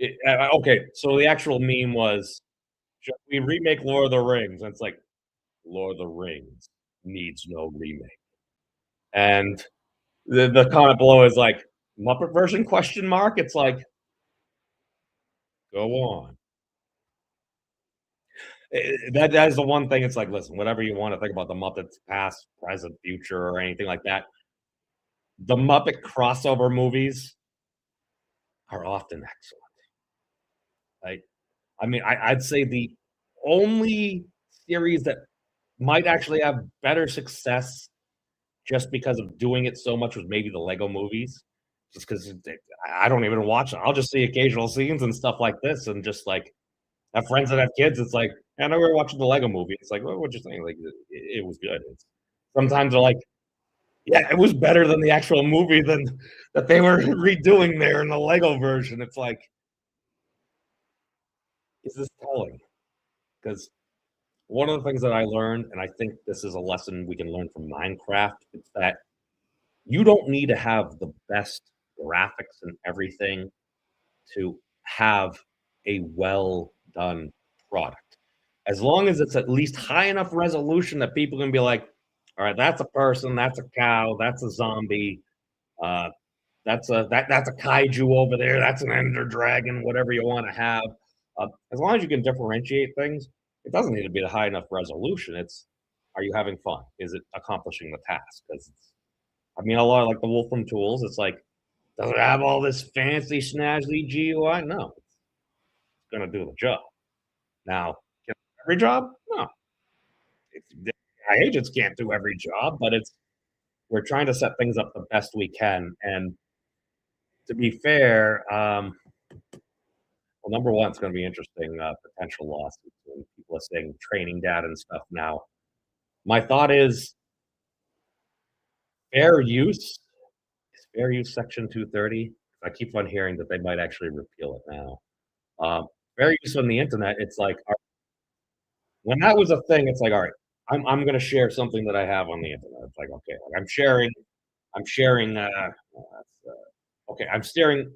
okay. So the actual meme was, should we remake Lord of the Rings? And it's like, Lord of the Rings needs no remake. And the comment below is like, Muppet version question mark. It's like, go on. That is the one thing. It's like, listen, whatever you want to think about the Muppets, past, present, future, or anything like that. The Muppet crossover movies are often excellent. Like, I mean, I'd say the only series that might actually have better success just because of doing it so much was maybe the Lego movies. Just because I don't even watch it. I'll just see occasional scenes and stuff like this, and just like have friends that have kids. It's like, and I know we're watching the Lego movie. It's like, well, what you saying? Like, it was good. Sometimes they're like, yeah, it was better than the actual movie than that they were redoing there in the Lego version. It's like, is this telling? Because one of the things that I learned, and I think this is a lesson we can learn from Minecraft, is that you don't need to have the best graphics and everything to have a well done product. As long as it's at least high enough resolution that people can be like, all right, that's a person, that's a cow, that's a zombie, uh, that's a kaiju over there, that's an ender dragon, whatever you want to have. As long as you can differentiate things, it doesn't need to be the high enough resolution. It's, are you having fun? Is it accomplishing the task? Because I mean, a lot of like the Wolfram tools, it's like, does it have all this fancy snazzy GUI? No, it's going to do the job. Now, can every job? No. AI agents can't do every job, but we're trying to set things up the best we can. And to be fair, well, number one, it's going to be interesting potential lawsuits when people are saying training data and stuff. Now, my thought is fair use. Is fair use section 230? I keep on hearing that they might actually repeal it now. Fair use on the internet, it's like, when that was a thing, it's like, all right, I'm going to share something that I have on the internet. It's like, okay, like I'm sharing, okay, I'm sharing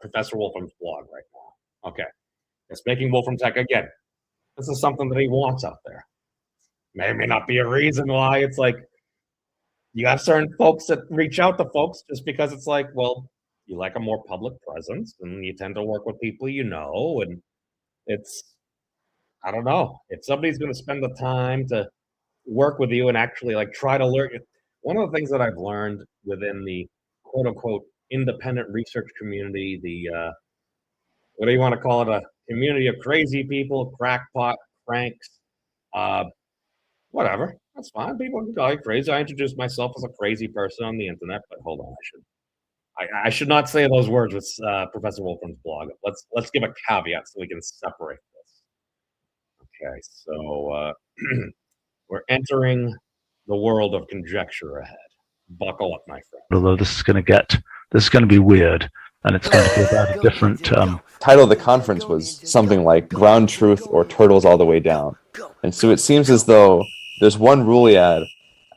Professor Wolfram's blog right now. Okay, it's making Wolfram Tech again. This is something that he wants out there. May not be a reason why. It's like, you got certain folks that reach out to folks just because it's like, well, you like a more public presence and you tend to work with people you know, and it's, I don't know, if somebody's going to spend the time to work with you and actually like try to learn. One of the things that I've learned within the quote unquote independent research community, the what do you want to call it, a community of crazy people, crackpot, cranks, uh, whatever. That's fine. People can call you crazy. I introduced myself as a crazy person on the internet, but hold on, I should not say those words with Professor Wolfram's blog. Let's give a caveat so we can separate this. Okay, so we're entering the world of conjecture ahead. Buckle up, my friend. Although this is going to be weird, and it's going to be about a different. Title of the conference was something like "Ground Truth" or "Turtles All the Way Down," and so it seems as though there's one Ruliad.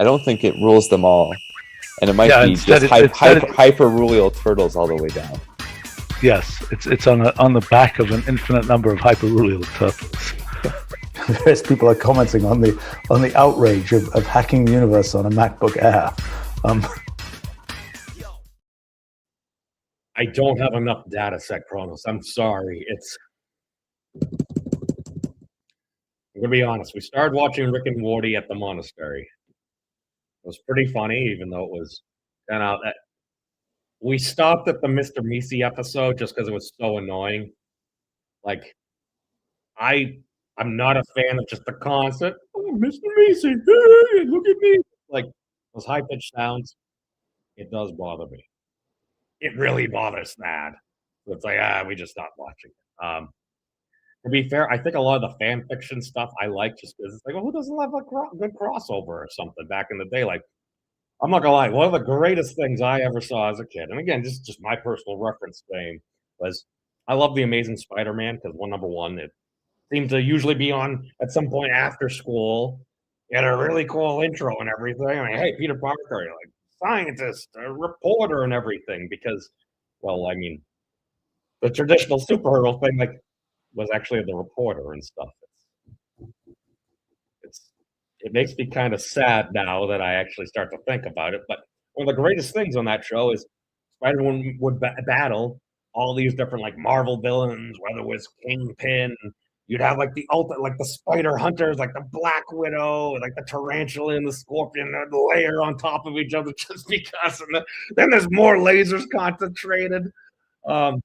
I don't think it rules them all, and it might be just hyper turtles all the way down. Yes, it's on the back of an infinite number of hyperrulial turtles. Various people are commenting on the outrage of hacking the universe on a MacBook Air. I don't have enough data set, Kronos. I'm sorry. I'm gonna be honest. We started watching Rick and Morty at the monastery. It was pretty funny, even though it was kind of. We stopped at the Mr. Meese episode just because it was so annoying. Like, I I'm not a fan of just the constant, "Oh, Mr. Mason, hey, look at me." Like, those high pitched sounds, it does bother me. It really bothers Thad. So it's like, we just stopped watching it. To be fair, I think a lot of the fan fiction stuff I like just because it's like, "Oh, who doesn't love a good crossover or something back in the day?" Like, I'm not gonna lie, one of the greatest things I ever saw as a kid, and again, just my personal reference fame, was I love The Amazing Spider-Man because number one, it seemed to usually be on at some point after school. It had a really cool intro and everything. I mean, hey, Peter Parker, you're like scientist, a reporter, and everything. Because, well, I mean, the traditional superhero thing like was actually the reporter and stuff. It's it makes me kind of sad now that I actually start to think about it. But one of the greatest things on that show is Spider-Man would battle all these different like Marvel villains, whether it was Kingpin. You'd have like the ultimate, like the Spider Hunters, like the Black Widow, like the Tarantula and the Scorpion, the layer on top of each other just because. And then there's more lasers concentrated. Um,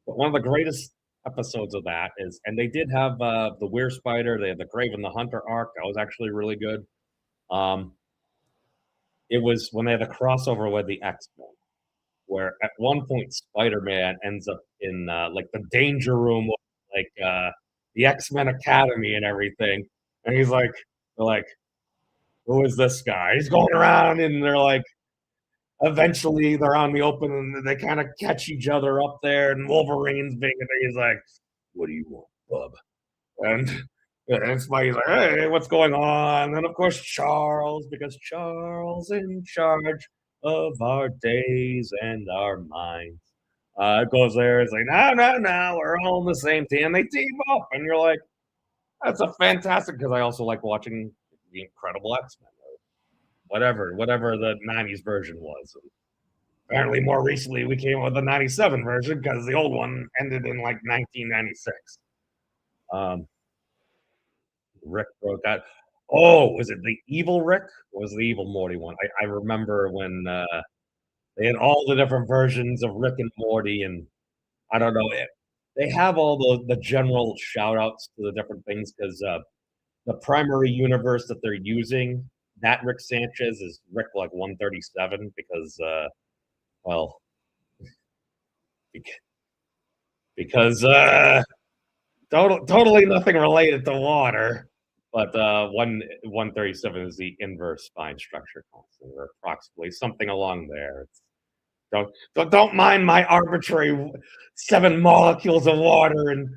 but one of the greatest episodes of that is, and they did have the Weird Spider, they had the Craven the Hunter arc. That was actually really good. Um, it was when they had a crossover with the X Men, where at one point Spider-Man ends up in like the danger room, like the X-Men Academy and everything, and he's like, they're like, "Who is this guy?" He's going around, and they're like, eventually they're on the open, and they kind of catch each other up there, and Wolverine's being, and he's like, "What do you want, bub?" And Spidey's like, "Hey, what's going on?" And of course, Charles, because Charles in charge of our days and our minds. Goes there, it's like, no, no, no, we're all on the same team. They team up, and you're like, that's a fantastic. Because I also like watching the Incredible X-Men, or whatever the '90s version was. And apparently, more recently, we came up with the '97 version because the old one ended in like 1996. Um, Rick broke out. Oh, was it the evil Rick? Or was the evil Morty one? I remember when they had all the different versions of Rick and Morty, and I don't know. They have all the general shout outs to the different things because the primary universe that they're using, that Rick Sanchez is Rick like 137 because, well, because totally nothing related to water. But 137 is the inverse spine structure constant, or approximately something along there. Don't mind my arbitrary 7 molecules of water and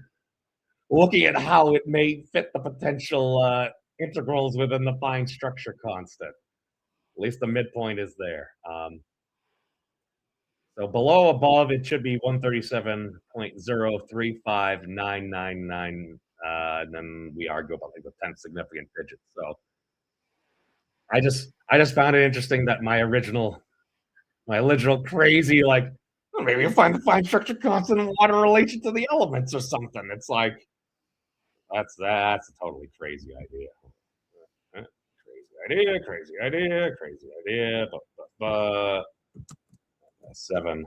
looking at how it may fit the potential integrals within the fine structure constant. At least the midpoint is there. So below above, it should be 137.035999. And then we argue about like the 10th significant digit. So I just found it interesting that my original crazy, like, oh, maybe you'll find the fine structure constant in water in relation to the elements or something. It's like that's a totally crazy idea. Crazy idea. But 7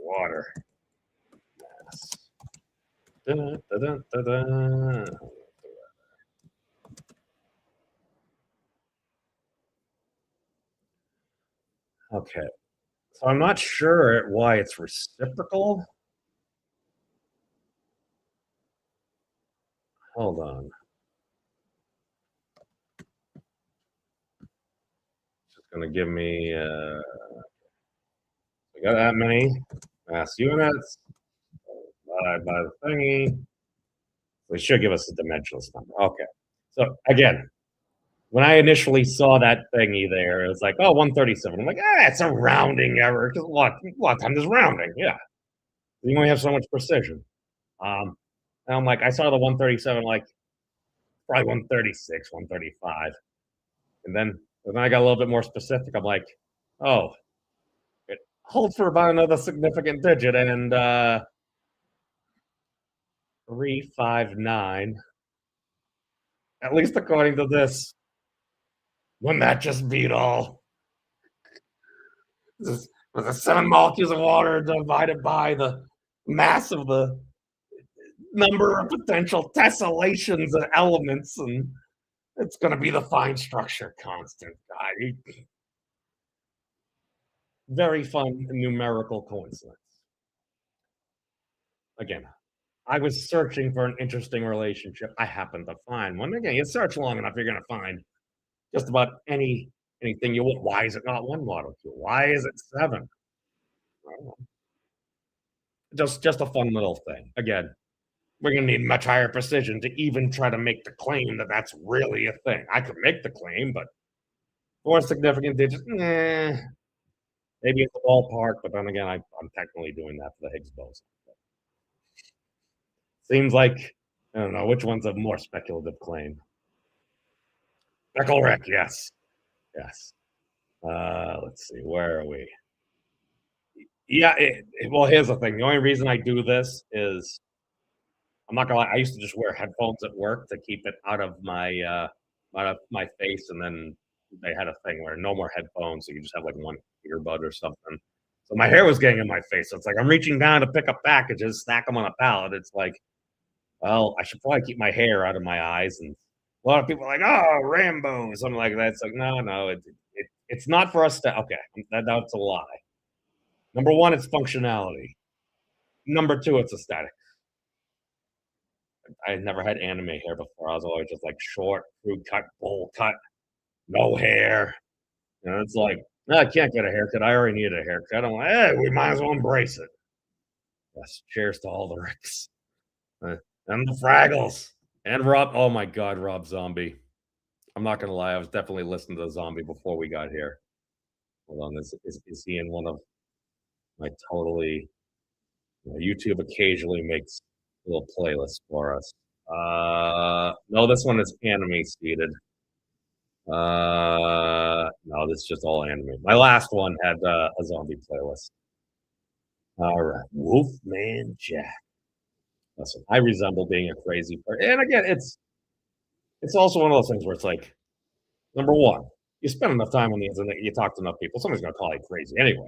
water mass. Dun, dun, dun, dun. Okay, so I'm not sure why it's reciprocal. Hold on. It's just gonna give me. We got that many mass units divided by the thingy. It should give us a dimensionless number. Okay. So again, when I initially saw that thingy there, it was like, oh, 137. I'm like, it's a rounding error. Because a lot of times it's rounding. Yeah. You only have so much precision. And I'm like, I saw the 137, like probably 136, 135. And then when I got a little bit more specific, I'm like, oh, it holds for about another significant digit. And 359. At least according to this. Wouldn't that just beat all? With the 7 molecules of water divided by the mass of the number of potential tessellations of elements, and it's going to be the fine structure constant. Very fun numerical coincidence. Again, I was searching for an interesting relationship. I happened to find one. Again, you search long enough, you're going to find just about anything you want. Why is it not 1 molecule? Why is it 7? I don't know. Just a fun little thing. Again, we're going to need much higher precision to even try to make the claim that that's really a thing. I could make the claim, but 4 significant digits, maybe it's the ballpark, but then again, I'm technically doing that for the Higgs boson. Seems like, I don't know, which one's a more speculative claim? Beckelrick, yes. Yes. Let's see, where are we? Yeah, well, here's the thing. The only reason I do this is, I'm not gonna lie, I used to just wear headphones at work to keep it out of my face, and then they had a thing where no more headphones, so you just have like 1 earbud or something. So my hair was getting in my face. So it's like I'm reaching down to pick up packages, stack them on a pallet. It's like, well, I should probably keep my hair out of my eyes. And a lot of people are like, oh, Rambo, something like that. It's like, no, it's not for us to. Okay, that's a lie. Number 1, it's functionality. Number 2, it's aesthetic. I had never had anime hair before. I was always just like short, crew cut, bowl cut, no hair. It's like, no, I can't get a haircut. I already need a haircut. I'm like, hey, we might as well embrace it. Yes, cheers to all the Ricks. And the Fraggles. And Rob. Oh my God, Rob Zombie. I'm not going to lie. I was definitely listening to Zombie before we got here. Hold on. Is he in one of my totally. YouTube occasionally makes little playlists for us. No, this one is anime seated. No, this is just all anime. My last one had a zombie playlist. All right, Wolfman Jack. Listen, I resemble being a crazy person, and again, it's also one of those things where it's like, number 1, you spend enough time on the internet, you talk to enough people, somebody's gonna call you crazy anyway.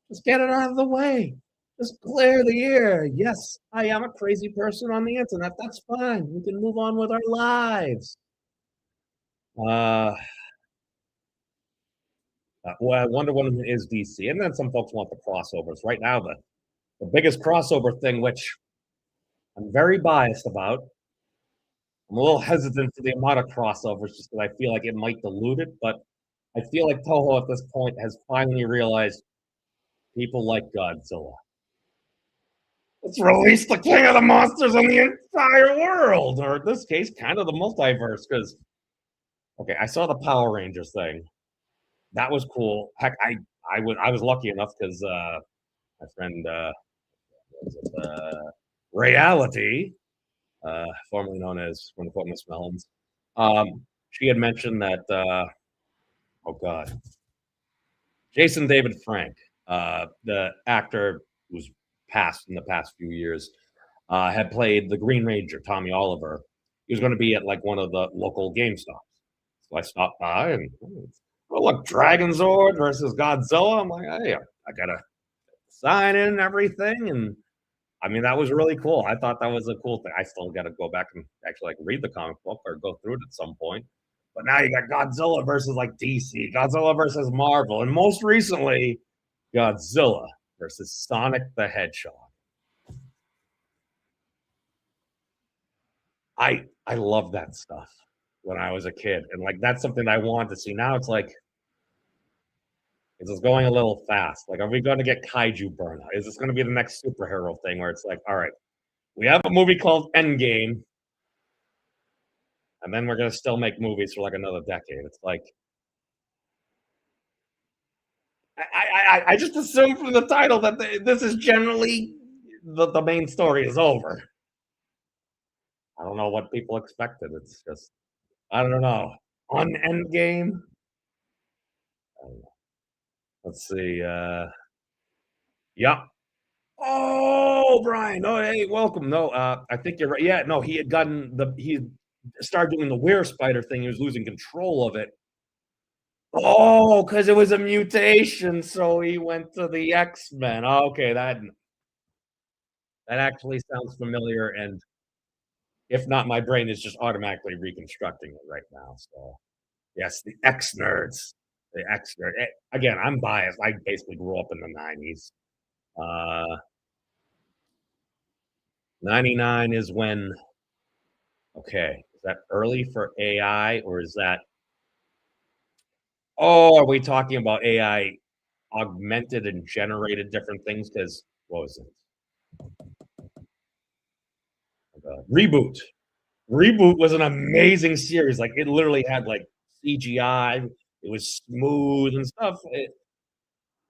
Just get it out of the way. Just clear the air. Yes, I am a crazy person on the internet. That's fine. We can move on with our lives. Well, Wonder Woman is DC, and then some folks want the crossovers. Right now, the biggest crossover thing, which I'm very biased about. I'm a little hesitant for the amount of crossovers, just because I feel like it might dilute it. But I feel like Toho at this point has finally realized people like Godzilla. Let's release the king of the monsters on the entire world, or in this case, kind of the multiverse. Because, okay, I saw the Power Rangers thing. That was cool. Heck, I was lucky enough because my friend Reality, formerly known as From the Quote Miss Melons, she had mentioned that oh God, Jason David Frank, the actor who's passed in the past few years, had played the Green Ranger, Tommy Oliver. He was going to be at like one of the local GameStops. So I stopped by and, oh, look, Dragonzord versus Godzilla. I'm like, hey, I got to sign in and everything. And I mean, that was really cool. I thought that was a cool thing. I still got to go back and actually like read the comic book or go through it at some point. But now you got Godzilla versus like DC, Godzilla versus Marvel, and most recently, Godzilla versus Sonic the Hedgehog. I love that stuff when I was a kid, and like that's something I wanted to see. Now it's like, is this going a little fast? Like, are we going to get kaiju burnout? Is this going to be the next superhero thing where it's like, all right, we have a movie called Endgame, and then we're going to still make movies for like another decade? It's like, I just assume from the title that this is generally the main story is over. I don't know what people expected. It's just, I don't know. On Endgame? I don't know. Let's see. Yeah. Oh, Brian. Oh, hey, welcome. No, I think you're right. Yeah, no, he started doing the weird spider thing. He was losing control of it. Oh, because it was a mutation, so he went to the X-Men. Okay, that actually sounds familiar, and if not, my brain is just automatically reconstructing it right now. So yes, the X nerds. The X nerd. Again, I'm biased. I basically grew up in the 90s. 99 is when, okay, is that early for AI or is that, oh, are we talking about AI augmented and generated different things? Because what was it? Reboot. Reboot was an amazing series. Like it literally had like CGI. It was smooth and stuff.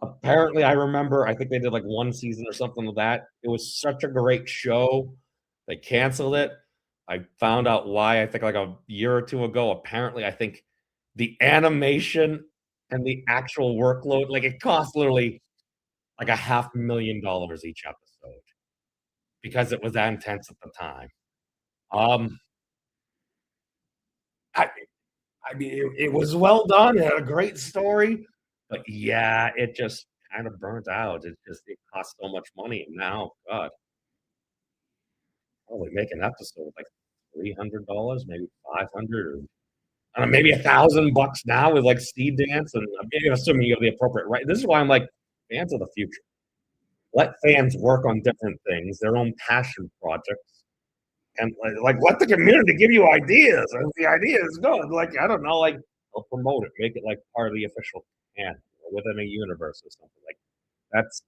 Apparently, I remember. I think they did like one season or something of that. It was such a great show. They canceled it. I found out why. I think like a year or two ago. Apparently, I think the animation and the actual workload, like it cost literally like a $500,000 each episode because it was that intense at the time. Um, I, I mean, it was well done. It had a great story, but yeah, it just kind of burnt out. It cost so much money. Now, God, probably make an episode like $300, maybe 500, or I don't know, maybe $1,000 now with like Seed Dance, and maybe assuming you have the appropriate right. This is why I'm like fans of the future. Let fans work on different things, their own passion projects, and like let the community give you ideas. And if the idea is good, like I don't know, like they'll promote it, make it like part of the official canon within a universe or something. Like that's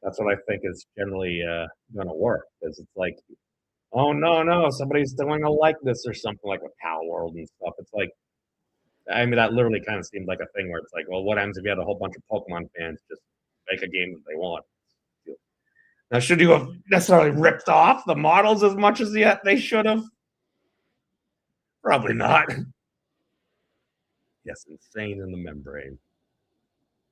that's what I think is generally going to work because it's like, oh no, somebody's doing a likeness or something like a Pal World and stuff. It's like, I mean, that literally kind of seemed like a thing where it's like, well, what happens if you had a whole bunch of Pokemon fans just make a game that they want? Now, should you have necessarily ripped off the models as much as yet they should have? Probably not. Yes, insane in the membrane.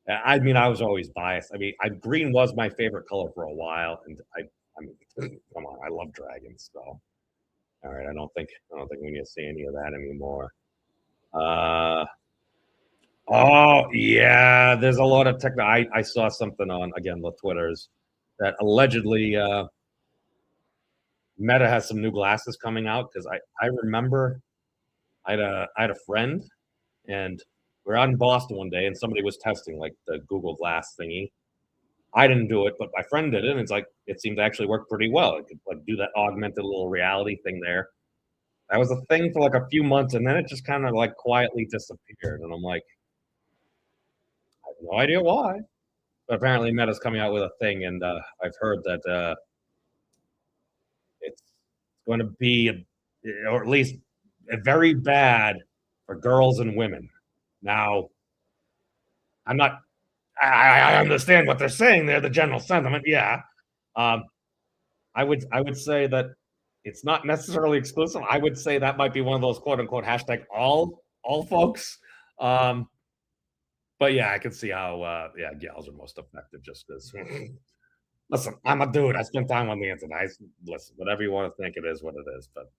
I mean, I was always biased. I mean, green was my favorite color for a while, and I mean, come on, I love dragons. So, all right, I don't think we need to see any of that anymore. Oh yeah, there's a lot of tech. I saw something on again the Twitters that allegedly Meta has some new glasses coming out because I remember I had a friend and we are out in Boston one day and somebody was testing like the Google Glass thingy. I didn't do it, but my friend did it, and it's like it seemed to actually work pretty well. It could like do that augmented little reality thing there. That was a thing for like a few months, and then it just kind of like quietly disappeared. And I'm like, I have no idea why. But apparently, Meta's coming out with a thing, and I've heard that it's going to be, or at least very bad for girls and women. Now, I'm not. I understand what they're saying there, the general sentiment. Yeah, um, I would say that it's not necessarily exclusive. I would say that might be one of those quote unquote hashtag all folks. Um, but yeah, I can see how yeah, gals are most effective just because listen, I'm a dude. I spend time on the internet. Listen, whatever you want to think, it is what it is. But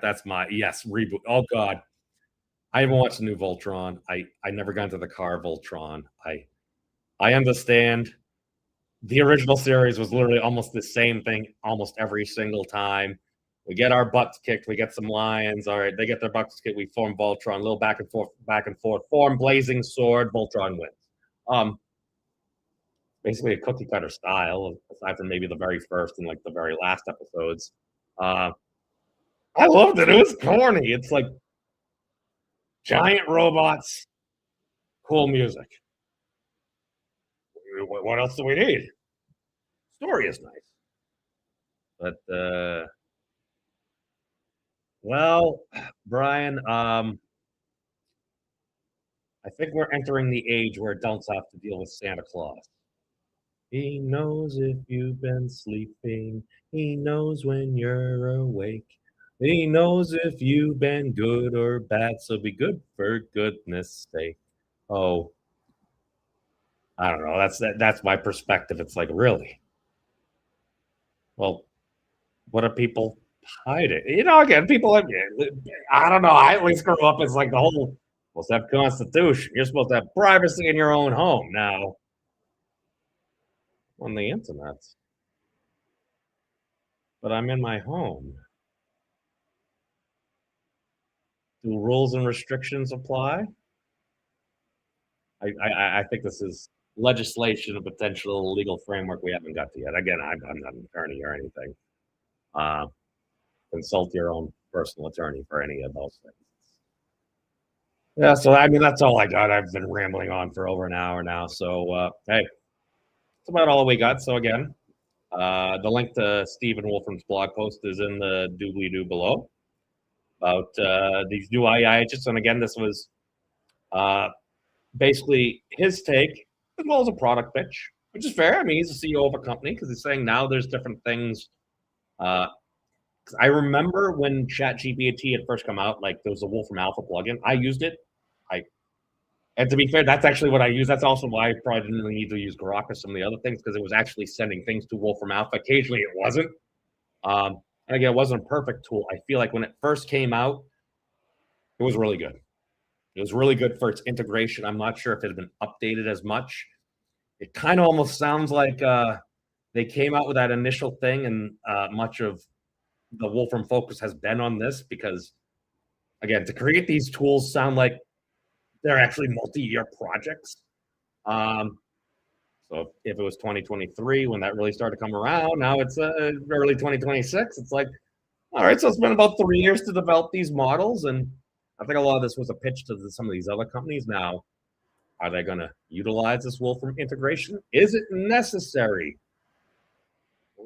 that's my yes reboot. Oh God, I haven't watched the new Voltron. I never got into the car Voltron. I understand the original series was literally almost the same thing almost every single time. We get our butts kicked. We get some lions. All right, they get their butts kicked. We form Voltron. A little back and forth, back and forth. Form Blazing Sword. Voltron wins. Basically a cookie cutter style, aside from maybe the very first and like the very last episodes. Uh, I loved it. It was corny. It's like giant robots, cool music. What else do we need? Story is nice, but well, Brian, I think we're entering the age where adults have to deal with Santa Claus. He knows if you've been sleeping. He knows when you're awake. He knows if you've been good or bad, so be good for goodness sake. Oh, I don't know. That's my perspective. It's like, really? Well, what are people hiding? Again, people like, I don't know. I at least grew up as like the whole supposed to have constitution. You're supposed to have privacy in your own home. Now, on the internet, but I'm in my home. Do rules and restrictions apply? I think this is legislation, a potential legal framework we haven't got to yet. Again, I'm not an attorney or anything. Uh, consult your own personal attorney for any of those things. Yeah, so I mean that's all I got. I've been rambling on for over an hour now. So hey, that's about all we got. So again, the link to Stephen Wolfram's blog post is in the doobly-doo below about these new AI agents. And again, this was basically his take as well as a product pitch, which is fair. I mean, he's the CEO of a company because he's saying now there's different things. I remember when ChatGPT had first come out, like there was a Wolfram Alpha plugin. I used it. And to be fair, that's actually what I use. That's also why I probably didn't really need to use Grok or some of the other things because it was actually sending things to Wolfram Alpha. Occasionally, it wasn't. And again, it wasn't a perfect tool. I feel like when it first came out, it was really good. It was really good for its integration. I'm not sure if it had been updated as much. It kind of almost sounds like they came out with that initial thing, and much of the Wolfram focus has been on this because, again, to create these tools sound like they're actually multi-year projects. So if it was 2023 when that really started to come around, now it's early 2026. It's like, all right, so it's been about 3 years to develop these models, and I think a lot of this was a pitch to some of these other companies. Now, are they going to utilize this Wolfram integration? Is it necessary?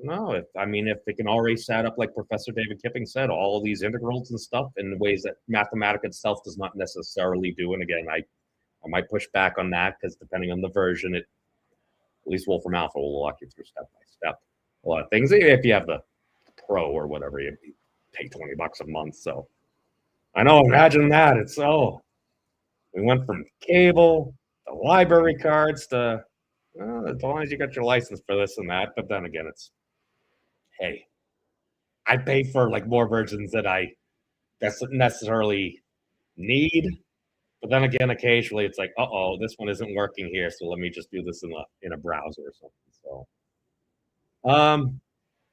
No, if it can already set up, like Professor David Kipping said, all of these integrals and stuff in ways that Mathematica itself does not necessarily do. And again, I might push back on that because depending on the version, at least Wolfram Alpha will walk you through step by step a lot of things. If you have the Pro or whatever, you pay $20 a month. So I know, imagine that. It's we went from cable to library cards to as long as you got your license for this and that. But then again, it's hey, I pay for like more versions that I necessarily need. But then again, occasionally it's like, this one isn't working here, so let me just do this in a browser or something. So,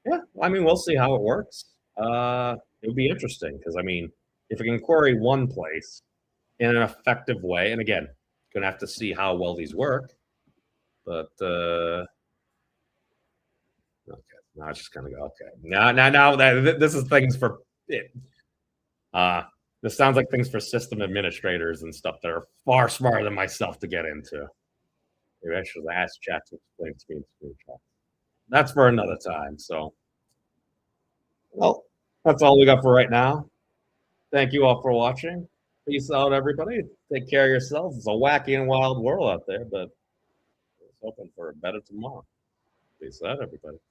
yeah, I mean, we'll see how it works. It would be interesting because I mean, if you can query one place in an effective way, and again, gonna have to see how well these work. But okay, now it's just gonna go okay. Now that this is things for it. This sounds like things for system administrators and stuff that are far smarter than myself to get into. Maybe I should ask chat to explain to me in screenshot. That's for another time. So, well, that's all we got for right now. Thank you all for watching. Peace out, everybody. Take care of yourselves. It's a wacky and wild world out there, but it's hoping for a better tomorrow. Peace out, everybody.